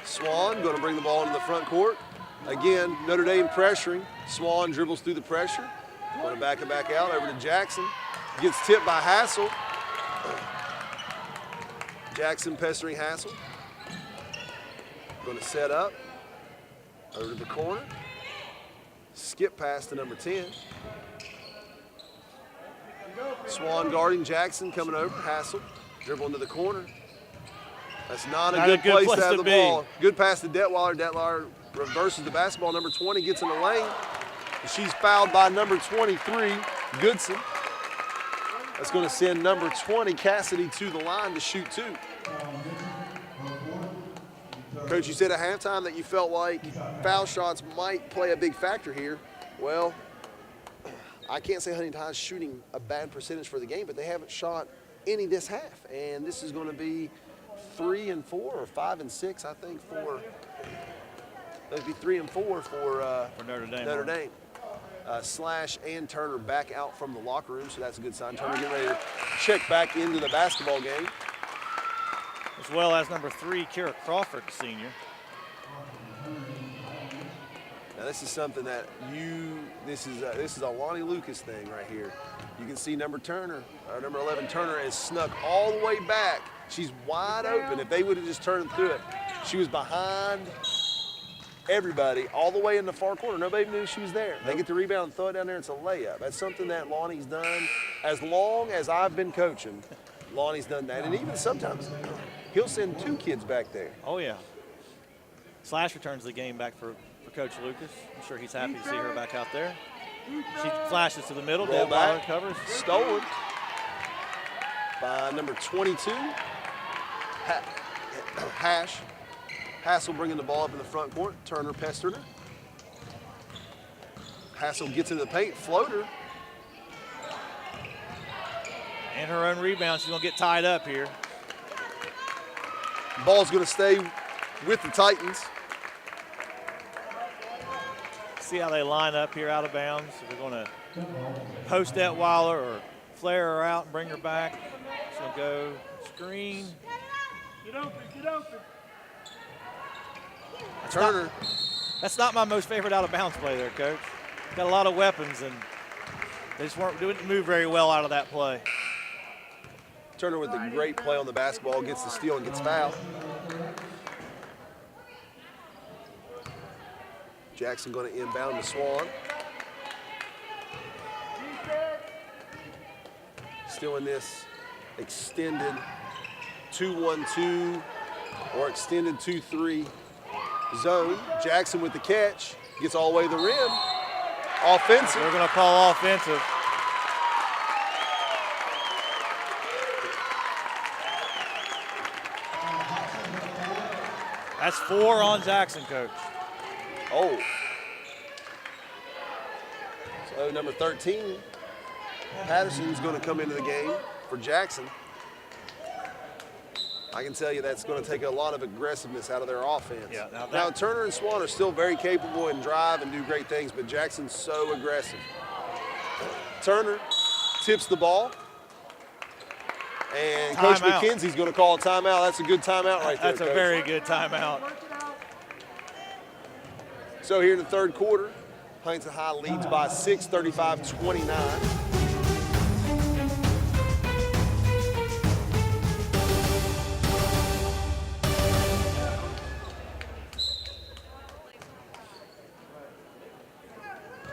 Swan going to bring the ball into the front court. Again, Notre Dame pressuring. Swan dribbles through the pressure. Going to back it back out over to Jackson. Gets tipped by Hassel. Jackson pestering Hassel. Going to set up. Over to the corner. Skip pass to number 10. Swan guarding Jackson, coming over. Hassel, dribble into the corner. That's not a good place to have the ball. Good pass to Detweiler. Detweiler reverses the basketball. Number 20 gets in the lane. She's fouled by number 23, Goodson. That's going to send number 20, Cassidy, to the line to shoot 2. Coach, you said at halftime that you felt like foul shots might play a big factor here. Well, I can't say Huntington High is shooting a bad percentage for the game, but they haven't shot any this half. And this is going to be 3 and 4 or 5 and 6, I think, for that'd be 3 and 4 for Notre Dame. Slash and Turner back out from the locker room, so that's a good sign. Turner getting ready to check back into the basketball game. As well as number 3, Kira Crawford, senior. Now this is something that this is a Lonnie Lucas thing right here. You can see number 11 Turner is snuck all the way back. She's wide open. If they would have just turned through it, she was behind everybody all the way in the far corner. Nobody knew she was there. They get the rebound and throw it down there. It's a layup. That's something that Lonnie's done as long as I've been coaching. Lonnie's done that, and even sometimes he'll send 2 kids back there. Oh, yeah. Slash returns the game back for Coach Lucas. I'm sure he's happy to see her back out there. She flashes to the middle. Roll Detweiler back. covers. Stolen by number 22, Hash. Hassel bringing the ball up in the front court. Turner pestered her. Hassel gets into the paint. Floater. And her own rebound. She's going to get tied up here. Ball's going to stay with the Titans. See how they line up here out of bounds. So they're going to post Detweiler or flare her out and bring her back. She's going to go screen. Get open. Turner. That's not my most favorite out of bounds play there, Coach. Got a lot of weapons and they just didn't move very well out of that play. Turner with a great play on the basketball, gets the steal and gets fouled. Jackson going to inbound to Swan. Still in this extended 2-1-2 or extended 2-3 zone. Jackson with the catch, gets all the way to the rim. Offensive. They're going to call offensive. That's 4 on Jackson, Coach. Oh. So number 13, Patterson's going to come into the game for Jackson. I can tell you that's going to take a lot of aggressiveness out of their offense. Yeah, now Turner and Swan are still very capable and drive and do great things, but Jackson's so aggressive. Turner tips the ball. And Coach Timeout. McKenzie's going to call a timeout. That's a good timeout right there, That's a Coach. very good timeout. So here in the third quarter, Huntington High leads by 6, 35-29.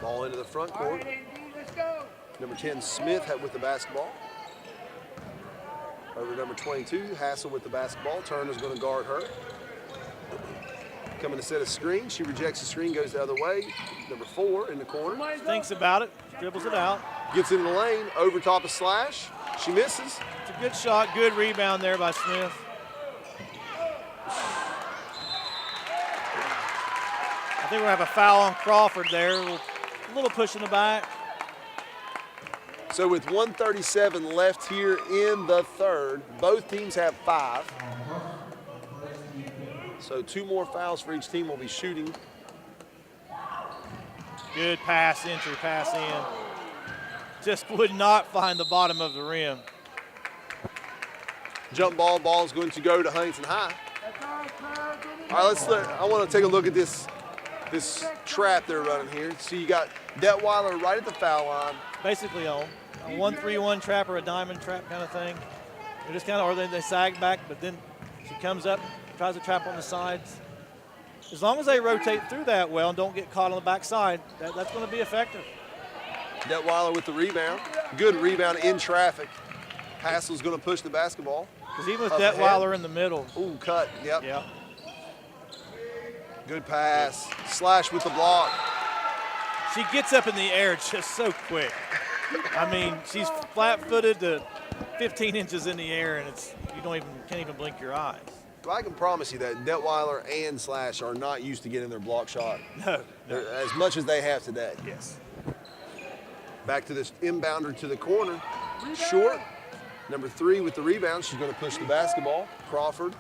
Ball into the front court. Number 10, Smith with the basketball. Over to number 22, Hassel with the basketball. Turner's going to guard her. Coming to set a screen. She rejects the screen, goes the other way. Number 4 in the corner. Thinks about it, dribbles it out. Gets in the lane, over top of Slash. She misses. It's a good shot, good rebound there by Smith. I think we'll have a foul on Crawford there. A little push in the back. So with 1:37 left here in the third, both teams have 5. So 2 more fouls for each team will be shooting. Good pass, entry, pass in. Just would not find the bottom of the rim. Jump ball is going to go to Huntington High. All right, I want to take a look at this trap they're running here. So you got Detweiler right at the foul line. Basically a 1-3-1 trap or a diamond trap kind of thing. They're just kind of, or they sag back, but then she comes up, tries to trap on the sides. As long as they rotate through that well and don't get caught on the backside, that's going to be effective. Detweiler with the rebound. Good rebound in traffic. Hassel's going to push the basketball. Because even with Detweiler in the middle. Ooh, cut, yep. Yeah. Good pass. Slash with the block. She gets up in the air just so quick. I mean, she's flat-footed to 15 inches in the air, and can't even blink your eyes. Well, I can promise you that Detweiler and Slash are not used to getting their block shot. No. As much as they have today. Yes. Back to this inbounder to the corner. Short. Number 3 with the rebound. She's going to push the basketball. Crawford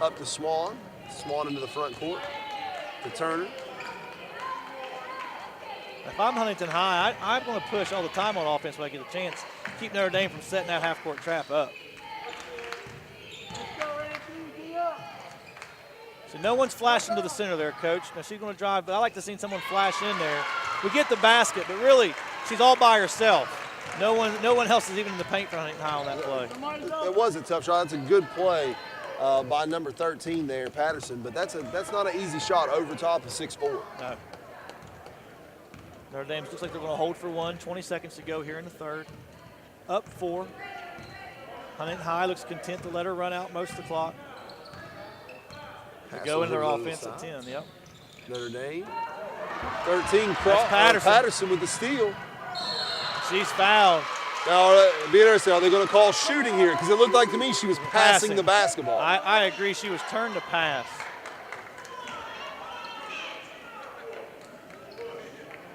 up to Swan. Swan into the front court to Turner. If I'm Huntington High, I'm going to push all the time on offense when I get a chance. Keep Notre Dame from setting that half-court trap up. So no one's flashing to the center there, Coach. Now she's going to drive, but I like to see someone flash in there. We get the basket, but really, she's all by herself. No one else is even in the paint for Huntington High on that play. It was a tough shot. That's a good play by number 13 there, Patterson, but that's not an easy shot over top of 6'4". No. Notre Dame looks like they're going to hold for one. 20 seconds to go here in the third. Up 4. Huntington High looks content to let her run out most of the clock. To go into their offense at 10, yep. Notre Dame. 13, Patterson with the steal. She's fouled. Now, it'll be interesting. Are they going to call shooting here? Because it looked like to me she was passing the basketball. I agree. She was turned to pass.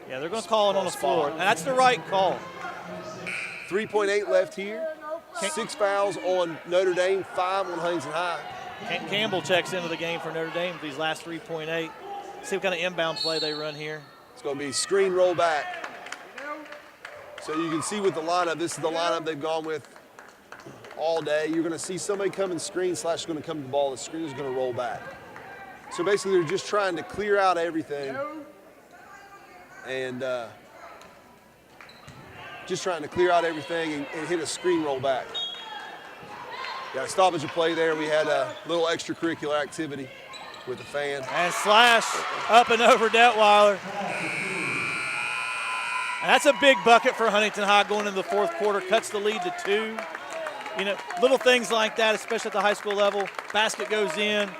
Yeah, they're going to call it on the floor. And that's the right call. 3.8 left here. 6 fouls on Notre Dame, 5 on Huntington High. Campbell checks into the game for Notre Dame with these last 3.8. See what kind of inbound play they run here. It's going to be screen roll back. So you can see with the lineup, this is the lineup they've gone with all day. You're going to see somebody come and screen, Slash is going to come to the ball. The screen is going to roll back. So basically they're just trying to clear out everything. And just trying to clear out everything and hit a screen roll back. Got a stoppage of play there. We had a little extracurricular activity with the fan. And Slash up and over Detweiler. And that's a big bucket for Huntington High going into the fourth quarter. Cuts the lead to 2. You know, little things like that, especially at the high school level. Basket goes in.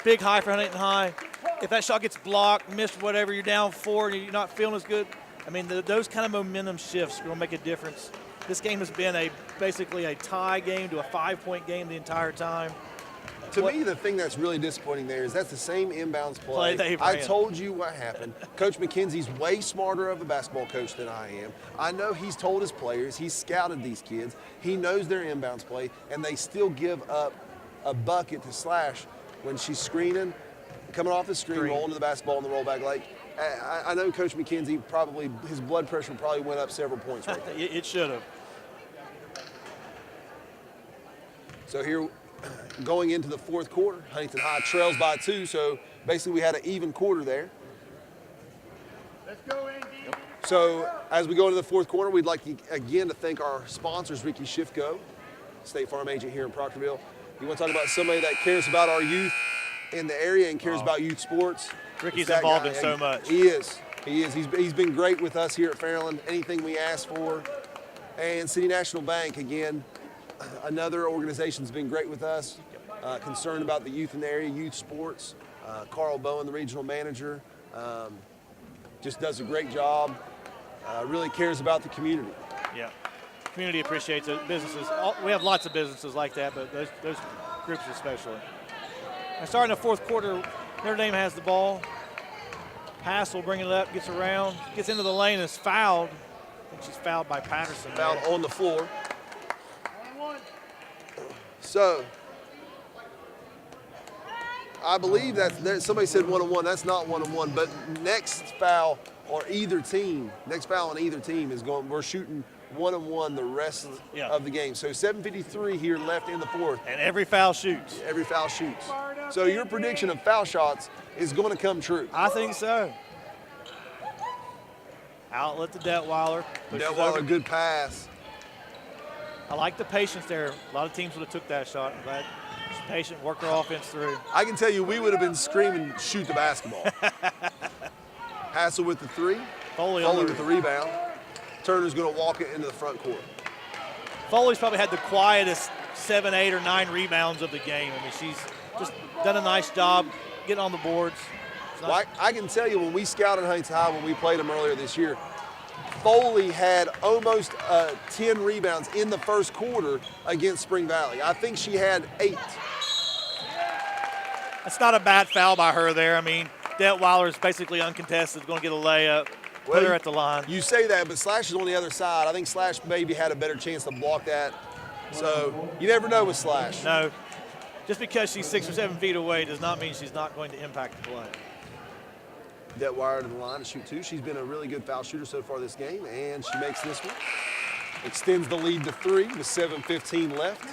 Big high for Huntington High. If that shot gets blocked, missed, whatever, you're down 4 and you're not feeling as good. I mean, those kind of momentum shifts will make a difference. This game has been basically a tie game to a 5-point game the entire time. To me, the thing that's really disappointing there is that's the same inbounds play. they I ran. told you what happened. Coach McKenzie's way smarter of a basketball coach than I am. I know he's told his players, he's scouted these kids, he knows their inbounds play, and they still give up a bucket to Slash when she's screening, coming off the screen, rolling to the basketball in the rollback. Like, I know Coach McKenzie probably, his blood pressure probably went up several points right there. It should have. So here, going into the fourth quarter, Huntington High trails by 2, so basically we had an even quarter there. Let's go, Andy. So as we go into the fourth quarter, we'd like again to thank our sponsors, Ricky Schiffco, State Farm agent here in Proctorville. You want to talk about somebody that cares about our youth in the area and cares about youth sports? Ricky's involved in so much. He is. He's been great with us here at Fairland. Anything we ask for. And City National Bank, again, another organization's been great with us, concerned about the youth in the area, youth sports. Carl Bowen, the regional manager, just does a great job, really cares about the community. Yeah, community appreciates it. Businesses, we have lots of businesses like that, but those groups especially. And starting the fourth quarter, Notre Dame has the ball. Pass will bring it up, gets around, gets into the lane, is fouled. I think she's fouled by Patterson. Fouled on the floor. So, I believe that somebody said 1-on-1. That's not 1-on-1. But next foul on either team is going. We're shooting 1-on-1 the rest of the game. So 7:53 here left in the fourth. And every foul shoots. Every foul shoots. So your prediction of foul shots is going to come true. I think so. Outlet to Detweiler. Detweiler, good pass. I like the patience there. A lot of teams would have took that shot. I'm glad she's patient, worked her offense through. I can tell you we would have been screaming, shoot the basketball. Hassel with the 3. Foley with the rebound. Turner's going to walk it into the front court. Foley's probably had the quietest 7, 8, or 9 rebounds of the game. I mean, she's just done a nice job getting on the boards. Well, I can tell you when we scouted Huntington High, when we played them earlier this year, Foley had almost 10 rebounds in the first quarter against Spring Valley. I think she had 8. That's not a bad foul by her there. I mean, Detweiler is basically uncontested, going to get a layup, put her at the line. You say that, but Slash is on the other side. I think Slash maybe had a better chance to block that. So you never know with Slash. No, just because she's 6 or 7 feet away does not mean she's not going to impact the play. Detweiler to the line to shoot 2. She's been a really good foul shooter so far this game, and she makes this one. Extends the lead to 3 with 7:15 left,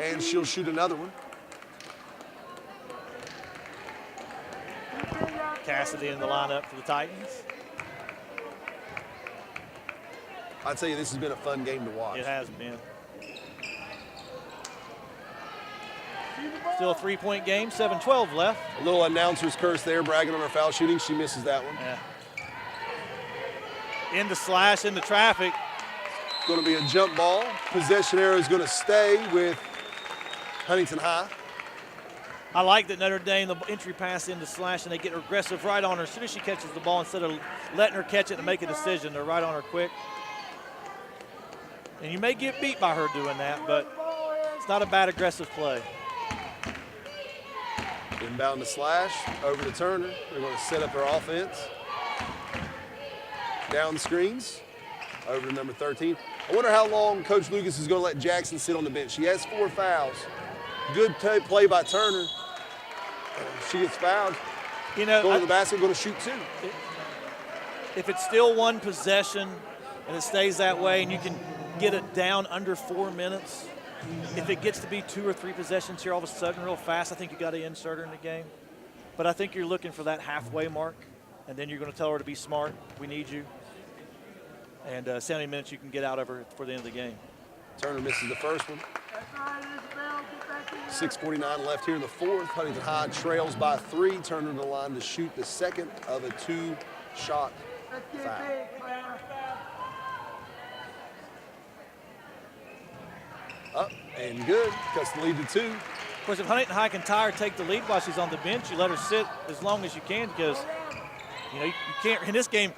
and she'll shoot another one. Cassidy in the lineup for the Titans. I'll tell you, this has been a fun game to watch. It has been. Still a 3-point game, 7:12 left. A little announcer's curse there, bragging on her foul shooting. She misses that one. Yeah. Into Slash, into traffic. going to be a jump ball. Possession arrow is going to stay with Huntington High. I like that Notre Dame, the entry pass into Slash, and they get aggressive right on her. As soon as she catches the ball, instead of letting her catch it and make a decision, they're right on her quick. And you may get beat by her doing that, but it's not a bad aggressive play. Inbound to Slash, over to Turner. They're going to set up their offense. Down the screens, over to number 13. I wonder how long Coach Lucas is going to let Jackson sit on the bench. She has 4 fouls. Good play by Turner. She gets fouled. You know, going to the basket, going to shoot 2. If it's still one possession and it stays that way and you can get it down under 4 minutes, if it gets to be 2 or 3 possessions here all of a sudden real fast, I think you got to insert her in the game. But I think you're looking for that halfway mark, and then you're going to tell her to be smart. We need you. And 70 minutes you can get out of her for the end of the game. Turner misses the first one. 6:49 left here in the fourth. Huntington High trails by 3. Turner to the line to shoot the second of a 2-shot foul. Up and good. Cuts the lead to 2. Of course, if Huntington High can tie her, take the lead while she's on the bench, you let her sit as long as you can because, you know, you can't, in this game,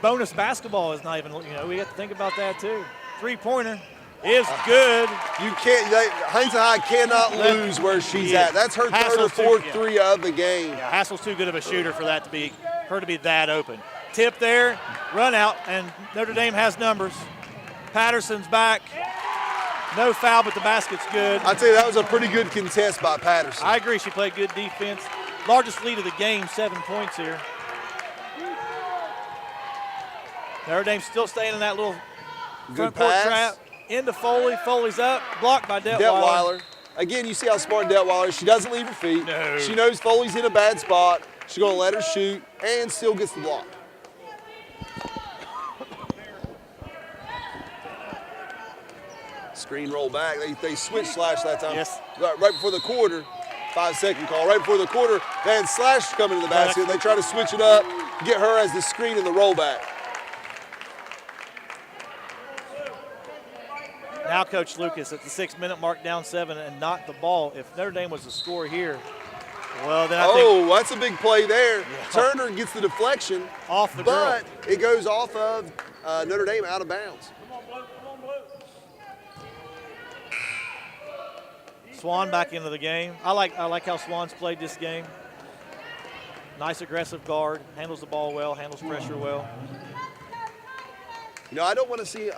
bonus basketball is not even, you know, we have to think about that too. 3-pointer is good. You can't, Huntington High cannot lose where she's at. That's her third or fourth 3 of the game. Yeah, Hassell's too good of a shooter for that to be, her to be that open. Tip there, run out, and Notre Dame has numbers. Patterson's back. No foul, but the basket's good. I'd say that was a pretty good contest by Patterson. I agree, she played good defense. Largest lead of the game, 7 points here. Notre Dame still staying in that little front court trap. Into Foley. Foley's up, blocked by Detweiler. Again, you see how smart Detweiler is. She doesn't leave her feet. No. She knows Foley's in a bad spot. She's going to let her shoot and still gets the block. Screen roll back. They switch Slash that time. Yes. Right before the quarter, 5-second call. Right before the quarter, they had Slash coming to the basket. They try to switch it up, get her as the screen in the rollback. Now Coach Lucas at the 6-minute mark down 7 and not the ball. If Notre Dame was to score here, well, then I think. That's a big play there. Yeah. Turner gets the deflection. Off the girl. But it goes off of Notre Dame out of bounds. Swan back into the game. I like how Swan's played this game. Nice aggressive guard, handles the ball well, handles pressure well. You know, I don't want to see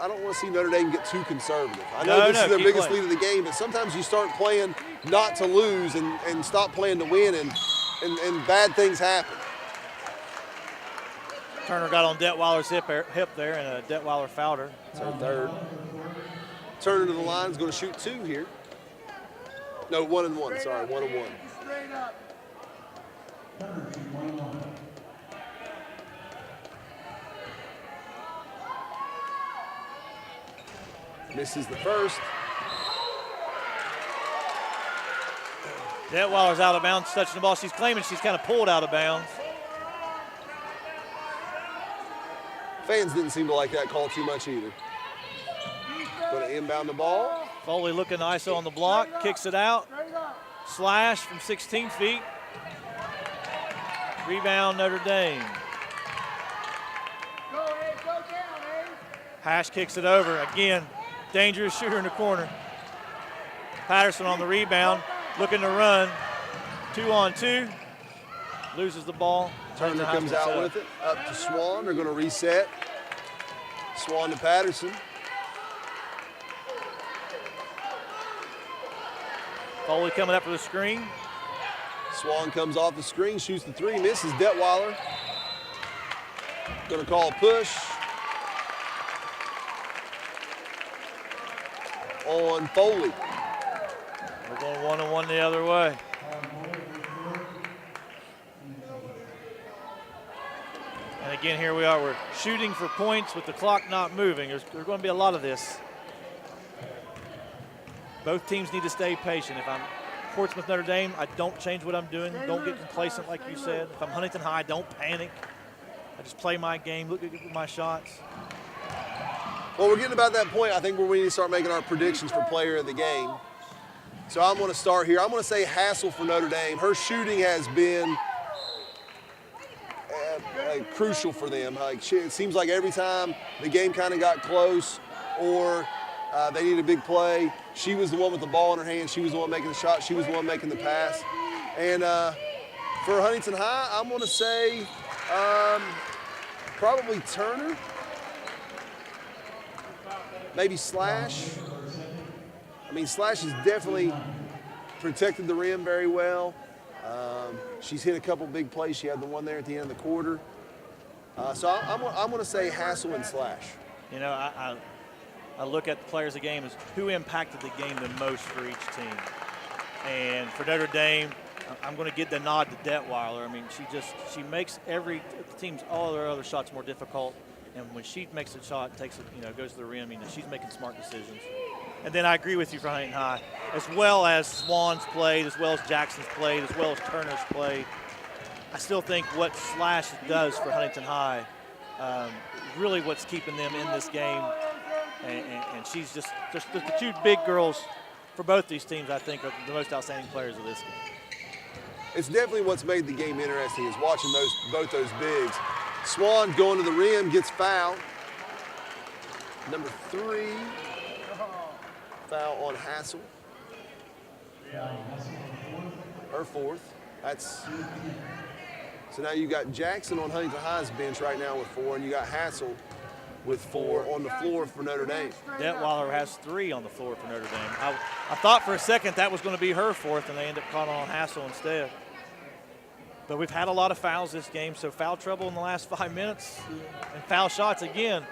Notre Dame get too conservative. I know this is their biggest lead of the game, but sometimes you start playing not to lose and stop playing to win, and bad things happen. Turner got on Detweiler's hip there, and Detweiler fouled her. It's her third. Turner to the line is going to shoot 2 here. No, 1 and 1. Sorry, 1 and 1. Straight up. Misses the first. Detweiler's out of bounds, touching the ball. She's claiming she's kind of pulled out of bounds. Fans didn't seem to like that call too much either. Going to inbound the ball. Foley looking ISO on the block, kicks it out. Slash from 16 feet. Rebound Notre Dame. Hash kicks it over. Again, dangerous shooter in the corner. Patterson on the rebound, looking to run. 2-on-2. Loses the ball. Turner comes out with it. Up to Swan. They're going to reset. Swan to Patterson. Foley coming up for the screen. Swan comes off the screen, shoots the 3, misses. Detweiler. Going to call a push on Foley. We're going 1-on-1 the other way. And again, here we are. We're shooting for points with the clock not moving. There's going to be a lot of this. Both teams need to stay patient. If I'm Portsmouth Notre Dame, I don't change what I'm doing. Don't get complacent like you said. If I'm Huntington High, don't panic. I just play my game, look at my shots. Well, we're getting about that point, I think, where we need to start making our predictions for player of the game. So I'm going to start here. I'm going to say Hassel for Notre Dame. Her shooting has been crucial for them. It seems like every time the game kind of got close or they needed a big play, she was the one with the ball in her hand. She was the one making the shot. She was the one making the pass. And for Huntington High, I'm going to say probably Turner, maybe Slash. I mean, Slash has definitely protected the rim very well. She's hit a couple big plays. She had the one there at the end of the quarter. So I'm going to say Hassel and Slash. You know, I look at the players of the game as who impacted the game the most for each team. And for Notre Dame, I'm going to give the nod to Detweiler. I mean, she makes all their other shots more difficult. And when she makes a shot, takes it, goes to the rim, I mean, she's making smart decisions. And then I agree with you for Huntington High, as well as Swan's played, as well as Jackson's played, as well as Turner's played. I still think what Slash does for Huntington High really what's keeping them in this game. And she's just the two big girls for both these teams, I think, are the most outstanding players of this game. It's definitely what's made the game interesting is watching both those bigs. Swan going to the rim, gets fouled. Number 3, foul on Hassel. Her 4th. So now you got Jackson on Huntington High's bench right now with 4, and you got Hassel with 4 on the floor for Notre Dame. Detweiler has 3 on the floor for Notre Dame. I thought for a second that was going to be her 4th, and they end up calling on Hassel instead. But we've had a lot of fouls this game, so foul trouble in the last 5 minutes and foul shots again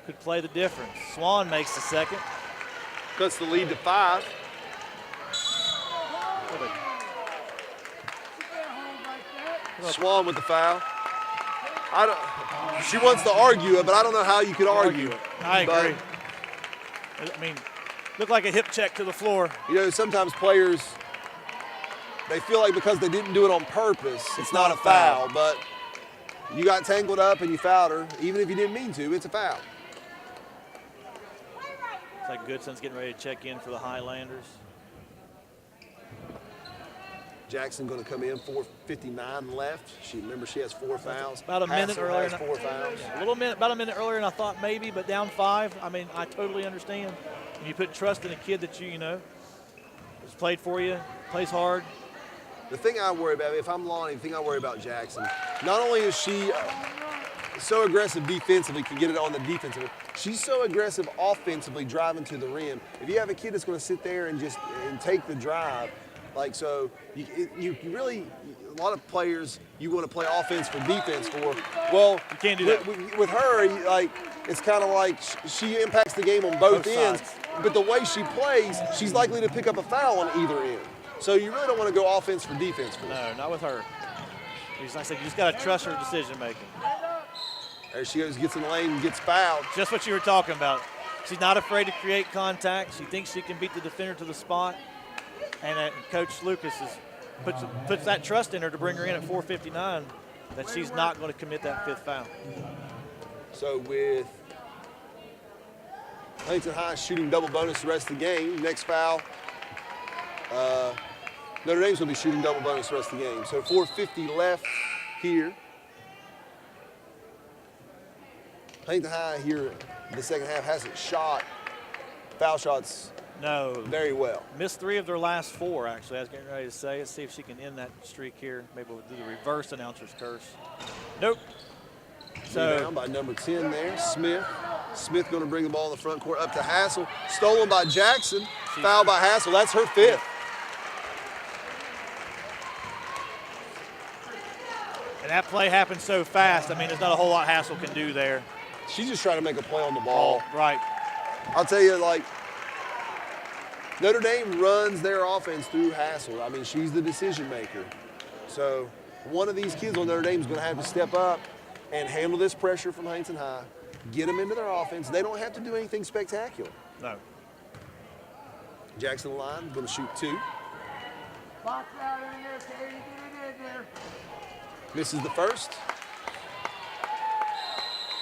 could play the difference. Swan makes the second. Cuts the lead to 5. Swan with the foul. She wants to argue it, but I don't know how you could argue it. I agree. I mean, looked like a hip check to the floor. Sometimes players, they feel like because they didn't do it on purpose, it's not a foul. But you got tangled up and you fouled her. Even if you didn't mean to, it's a foul. It's like Goodson's getting ready to check in for the Highlanders. Jackson going to come in, 4:59 left. Remember she has 4 fouls. About a minute earlier. Has 4 fouls. About a minute earlier, and I thought maybe, but down 5. I mean, I totally understand. When you put trust in a kid that has played for you, plays hard. The thing I worry about, if I'm Lonnie, the thing I worry about Jackson, not only is she so aggressive defensively, can get it on the defensive end, she's so aggressive offensively driving to the rim. If you have a kid that's going to sit there and take the drive, you really, a lot of players you want to play offense for defense for. Well, you can't do that. With her, it's kind of like she impacts the game on both ends. Sides. But the way she plays, she's likely to pick up a foul on either end. So you really don't want to go offense for defense for her. No, not with her. Like I said, you just got to trust her decision making. There she goes, gets in the lane and gets fouled. Just what you were talking about. She's not afraid to create contact. She thinks she can beat the defender to the spot. And Coach Lucas puts that trust in her to bring her in at 4:59 that she's not going to commit that 5th foul. So with Huntington High shooting double bonus the rest of the game, next foul, Notre Dame's going to be shooting double bonus the rest of the game. So 4:50 left here. Huntington High here in the second half hasn't shot foul shots very well. Missed 3 of their last 4, actually. I was getting ready to say. Let's see if she can end that streak here. Maybe we'll do the reverse announcer's curse. Nope. So down by number 10 there, Smith. Smith going to bring the ball in the front court up to Hassel. Stolen by Jackson. Foul by Hassel. That's her 5th. And that play happened so fast. I mean, there's not a whole lot Hassel can do there. She's just trying to make a play on the ball. Right. I'll tell you, Notre Dame runs their offense through Hassel. I mean, she's the decision maker. So one of these kids on Notre Dame is going to have to step up and handle this pressure from Huntington High, get them into their offense. They don't have to do anything spectacular. No. Jackson line going to shoot 2. Box out in there, Katie. Get it in there. Misses the first.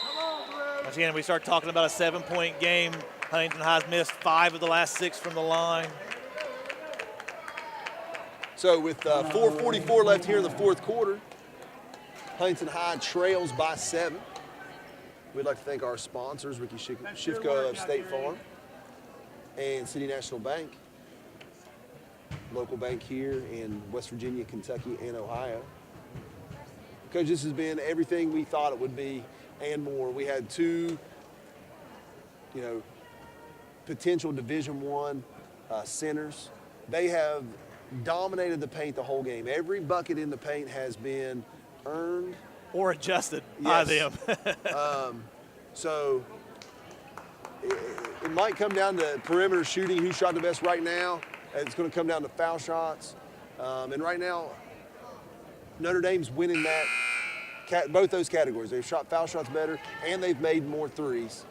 Come on, Blue. Once again, we start talking about a 7-point game. Huntington High's missed 5 of the last 6 from the line. So with 4:44 left here in the fourth quarter, Huntington High trails by 7. We'd like to thank our sponsors, Ricky Shifko of State Farm and City National Bank, local bank here in West Virginia, Kentucky, and Ohio. Coach, this has been everything we thought it would be and more. We had 2, potential Division I centers. They have dominated the paint the whole game. Every bucket in the paint has been earned or adjusted by them. So it might come down to perimeter shooting, who shot the best right now. It's going to come down to foul shots. And right now, Notre Dame's winning both those categories. They've shot foul shots better, and they've made more threes.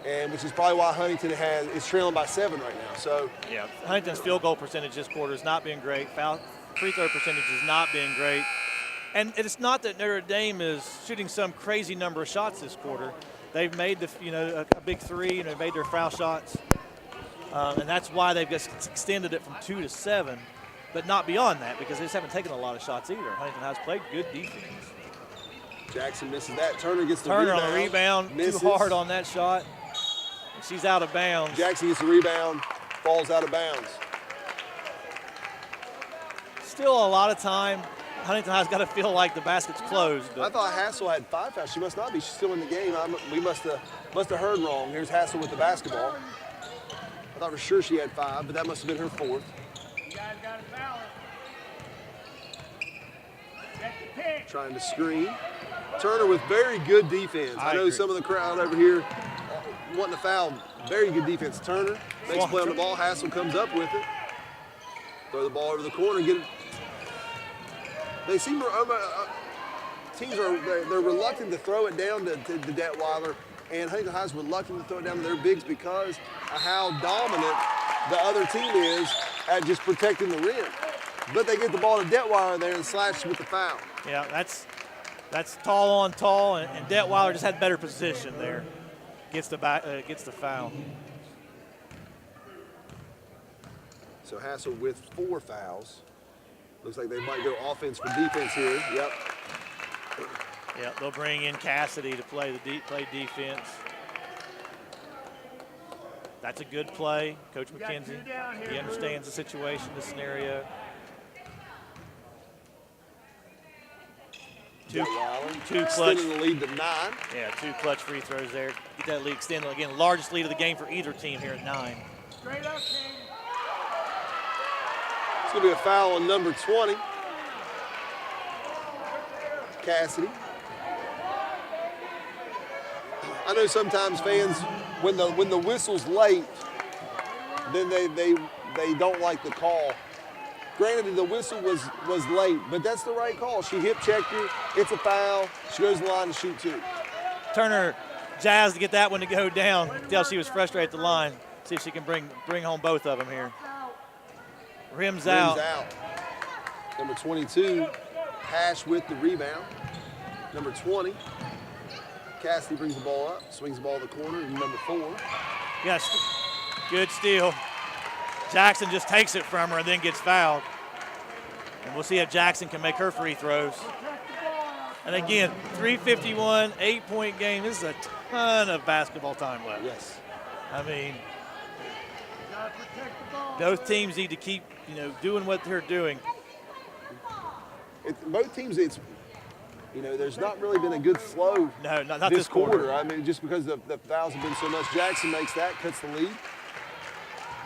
And which is probably why Huntington is trailing by 7 right now. So yeah, Huntington's field goal percentage this quarter has not been great. Free throw percentage has not been great. And it's not that Notre Dame is shooting some crazy number of shots this quarter. They've made a big 3, and they've made their foul shots, and that's why they've just extended it from 2 to 7, but not beyond that because they just haven't taken a lot of shots either. Huntington has played good defense. Jackson misses that. Turner gets the Turner rebound. on the rebound, misses. too hard on that shot. She's out of bounds. Jackson gets the rebound, falls out of bounds. Still a lot of time. Huntington High's got to feel like the basket's closed. I thought Hassel had 5 fouls. She must not be. She's still in the game. We must have heard wrong. Here's Hassel with the basketball. I thought for sure she had 5, but that must have been her 4th. You guys got to balance. Get the pick. Trying to screen. Turner with very good defense. I know agree. some of the crowd over here wanting to foul. Very good defense. Turner makes a play on the ball. Hassel comes up with it. Throw the ball over the corner. Get it. They seem teams they're reluctant to throw it down to Detweiler, and Huntington High's reluctant to throw it down to their bigs because of how dominant the other team is at just protecting the rim. But they get the ball to Detweiler there and slash with the foul. Yeah, that's tall on tall, and Detweiler just had better position there. Gets the foul. So Hassel with 4 fouls. Looks like they might go offense for defense here. Yep. Yeah, they'll bring in Cassidy to play defense. That's a good play. Coach McKenzie, he understands the situation, the scenario. Two clutch. Extending the lead to 9. Yeah, 2 clutch free throws there. Get that lead extended. Again, largest lead of the game for either team here at 9. Straight up, King. It's going to be a foul on number 20. Cassidy. I know sometimes fans, when the whistle's late, then they don't like the call. Granted, the whistle was late, but that's the right call. She hip checked her. It's a foul. She goes to the line to shoot 2. Turner jazzed to get that one to go down. Tell she was frustrated at the line. See if she can bring home both of them here. Rims out. Number 22, Hash with the rebound. Number 20, Cassidy brings the ball up, swings the ball to the corner. And number 4. Yes, good steal. Jackson just takes it from her and then gets fouled. And we'll see if Jackson can make her free throws. And again, 3:51, 8-point game. This is a ton of basketball time left. Yes. I mean, both teams need to keep, doing what they're doing. Both teams, there's not really been a good flow. No, not this quarter. I mean, just because the fouls have been so much. Jackson makes that, cuts the lead.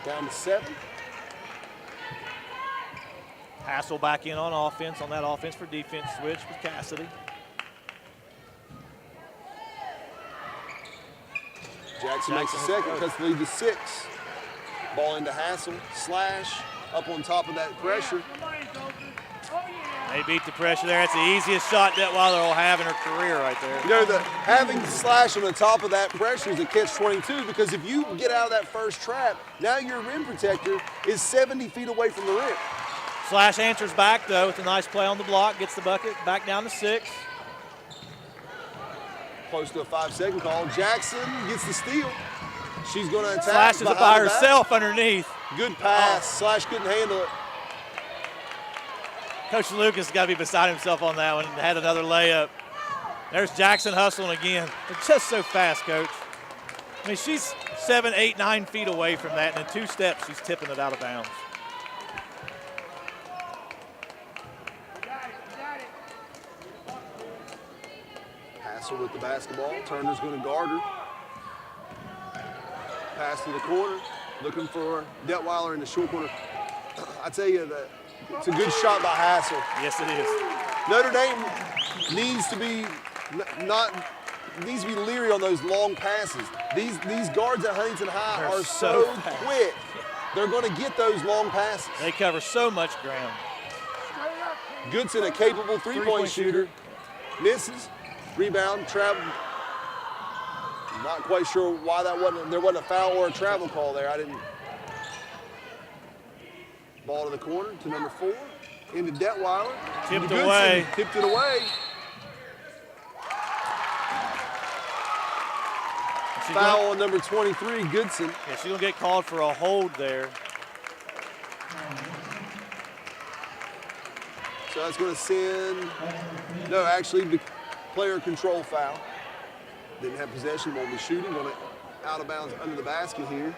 Down to 7. Hassel back in on offense, on that offense for defense switch with Cassidy. Jackson makes the second, cuts the lead to 6. Ball into Hassel, slash, up on top of that pressure. They beat the pressure there. That's the easiest shot Detweiler will have in her career right there. Having the slash on the top of that pressure is a catch-22 because if you get out of that first trap, now your rim protector is 70 feet away from the rim. Slash answers back, though, with a nice play on the block. Gets the bucket, back down to 6. Close to a 5-second call. Jackson gets the steal. She's going to attack. Slashes it by herself underneath. Good pass. Slash couldn't handle it. Coach Lucas got to be beside himself on that one. Had another layup. There's Jackson hustling again. They're just so fast, Coach. I mean, she's 7, 8, 9 feet away from that, and in 2 steps, she's tipping it out of bounds. Hassel with the basketball. Turner's going to guard her. Pass to the corner. Looking for Detweiler in the short corner. I tell you that it's a good shot by Hassel. Yes, it is. Notre Dame needs to be leery on those long passes. These guards at Huntington High are so quick. They're going to get those long passes. They cover so much ground. Goodson, a capable three-point shooter, misses. Rebound, travel. Not quite sure why there wasn't a foul or a travel call there. I didn't. Ball to the corner to number 4. Into Detweiler. Tipped away. Tipped it away. Foul on number 23, Goodson. Yeah, she's going to get called for a hold there. So that's going to send, no, actually, the player control foul. Didn't have possession, won't be shooting. Going to out of bounds under the basket here.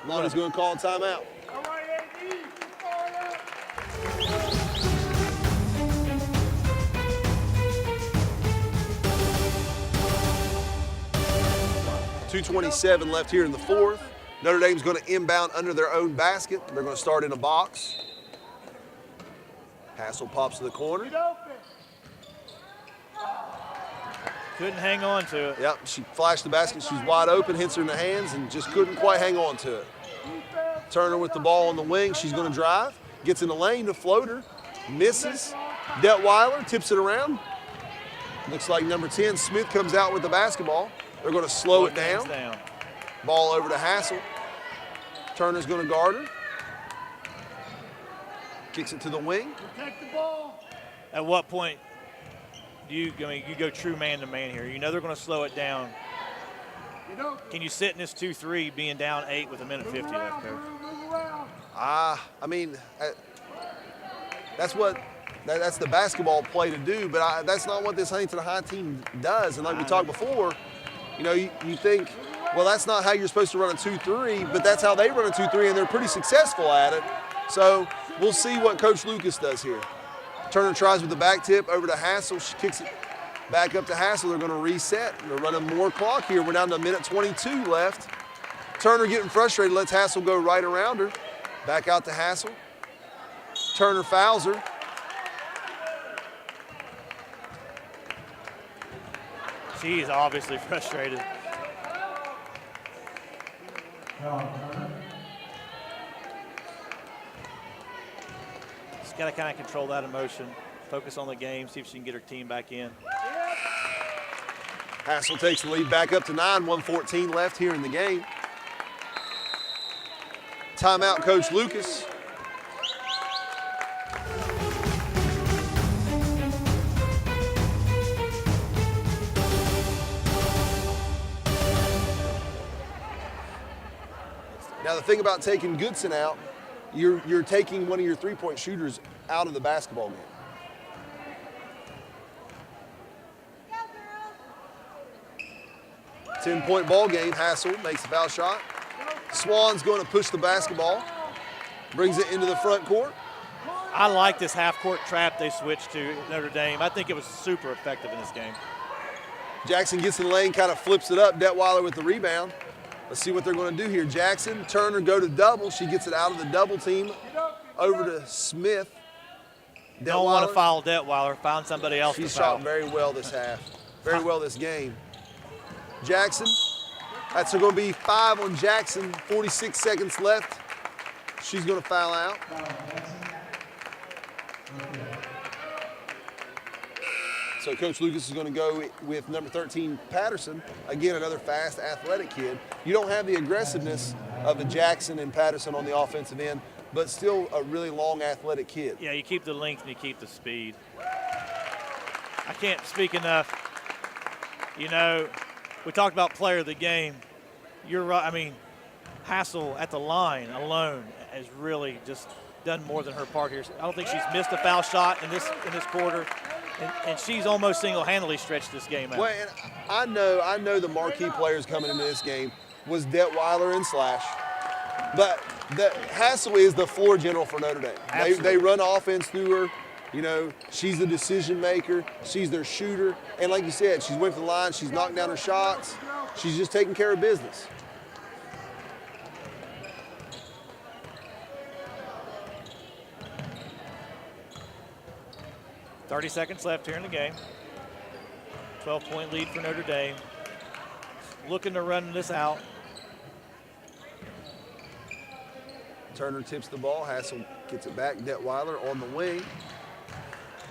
Lonnie's going to call timeout. All right, AD, keep going up. 2:27 left here in the 4th. Notre Dame's going to inbound under their own basket. They're going to start in a box. Hassel pops to the corner. Get open. Couldn't hang on to it. Yep, she flashed the basket. She's wide open, hits her in the hands, and just couldn't quite hang on to it. Turner with the ball on the wing. She's going to drive. Gets in the lane to floater. Misses. Detweiler tips it around. Looks like number 10, Smith, comes out with the basketball. They're going to slow it down. Ball over to Hassel. Turner's going to guard her. Kicks it to the wing. Protect the ball. At what point do you go true man-to-man here? You know they're going to slow it down. Get open. Can you sit in this 2-3 being down 8 with 1:50 left, Coach? Move around. I mean, that's the basketball play to do, but that's not what this Huntington High team does. And like we talked before, you know, you think, well, that's not how you're supposed to run a 2-3, but that's how they run a 2-3, and they're pretty successful at it. So we'll see what Coach Lucas does here. Turner tries with the back tip over to Hassel. She kicks it back up to Hassel. They're going to reset. They're running more clock here. We're down to 1:22 left. Turner getting frustrated, lets Hassel go right around her. Back out to Hassel. Turner fouls her. She's obviously frustrated. She's got to kind of control that emotion, focus on the game, see if she can get her team back in. Hassel takes the lead back up to 9, 1:14 left here in the game. Timeout, Coach Lucas. Now the thing about taking Goodson out, you're taking one of your three-point shooters out of the basketball game. Go, girls. 10-point ball game. Hassel makes the foul shot. Swan's going to push the basketball, brings it into the front court. I like this half-court trap they switched to Notre Dame. I think it was super effective in this game. Jackson gets in the lane, kind of flips it up. Detweiler with the rebound. Let's see what they're going to do here. Jackson, Turner go to double. She gets it out of the double team over to Smith. Don't want to foul Detweiler. Find somebody else to foul. She's shot very well this half. Very well this game. Jackson, that's going to be 5 on Jackson. 46 seconds left. She's going to foul out. So Coach Lucas is going to go with number 13, Patterson. Again, another fast, athletic kid. You don't have the aggressiveness of a Jackson and Patterson on the offensive end, but still a really long, athletic kid. Yeah, you keep the length and you keep the speed. I can't speak enough. You know, we talked about player of the game. You're right. I mean, Hassel at the line alone has really just done more than her part here. I don't think she's missed a foul shot in this quarter, and she's almost single-handedly stretched this game out. Well, and I know the marquee players coming into this game was Detweiler and Slash, but Hassel is the floor general for Notre Dame. They run offense through her. You know, she's the decision maker. She's their shooter. And like you said, she's went to the line. She's knocked down her shots. She's just taking care of business. .30 seconds left here in the game. 12-point lead for Notre Dame. Looking to run this out. Turner tips the ball. Hassel gets it back. Detweiler on the wing.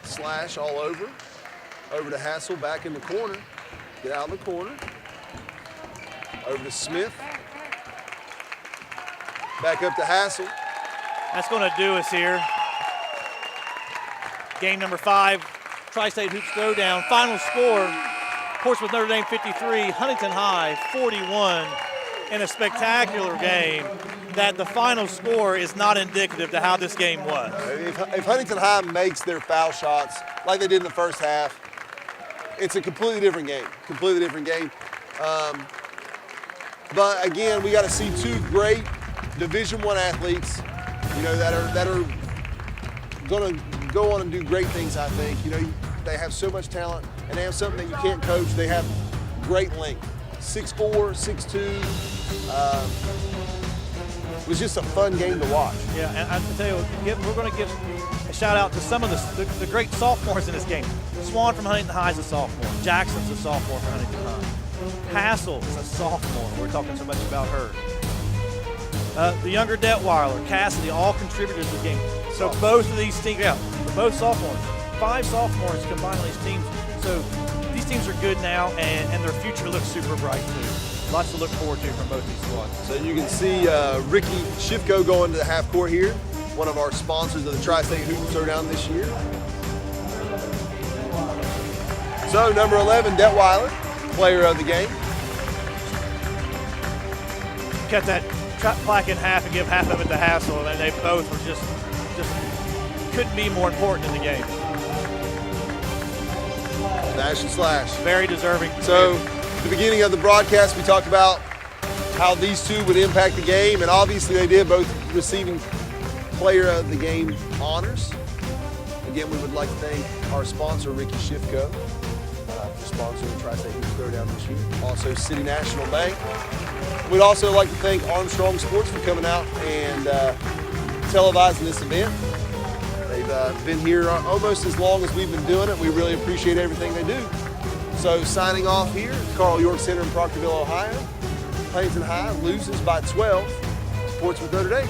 Slash all over. Over to Hassel, back in the corner. Get out of the corner. Over to Smith. Back up to Hassel. That's going to do us here. Game number 5, Tri-State Hoops Throwdown. Final score, Portsmouth Notre Dame 53, Huntington High 41, in a spectacular game that the final score is not indicative to how this game was. If Huntington High makes their foul shots like they did in the first half, it's a completely different game. Completely different game. But again, we got to see two great Division I athletes, you know, that are going to go on and do great things. I think, you know, they have so much talent and they have something that you can't coach. They have great length. 6'4", 6'2". It was just a fun game to watch. Yeah, and I tell you, we're going to give a shout out to some of the great sophomores in this game. Swan from Huntington High is a sophomore. Jackson's a sophomore for Huntington High. Hassel is a sophomore. We're talking so much about her. The younger Detweiler, Cassidy, all contributors to the game. So both of these teams, both sophomores. 5 sophomores combined on these teams. So these teams are good now, and their future looks super bright too. Lots to look forward to from both these squads. So you can see Ricky Shifko going to the half court here, one of our sponsors of the Tri-State Hoops Throwdown this year. So number 11, Detweiler, player of the game. Cut that plaque in half and give half of it to Hassel, and they both were just couldn't be more important in the game. Slash and Slash. Very deserving. So at the beginning of the broadcast, we talked about how these two would impact the game, and obviously they did, both receiving player of the game honors. Again, we would like to thank our sponsor, Ricky Shifko, for sponsoring the Tri-State Hoops Throwdown this year. Also, City National Bank. We'd also like to thank Armstrong Sports for coming out and televising this event. They've been here almost as long as we've been doing it. We really appreciate everything they do. So signing off here, Carl York Center in Proctorville, Ohio. Huntington High loses by 12 to Portsmouth Notre Dame.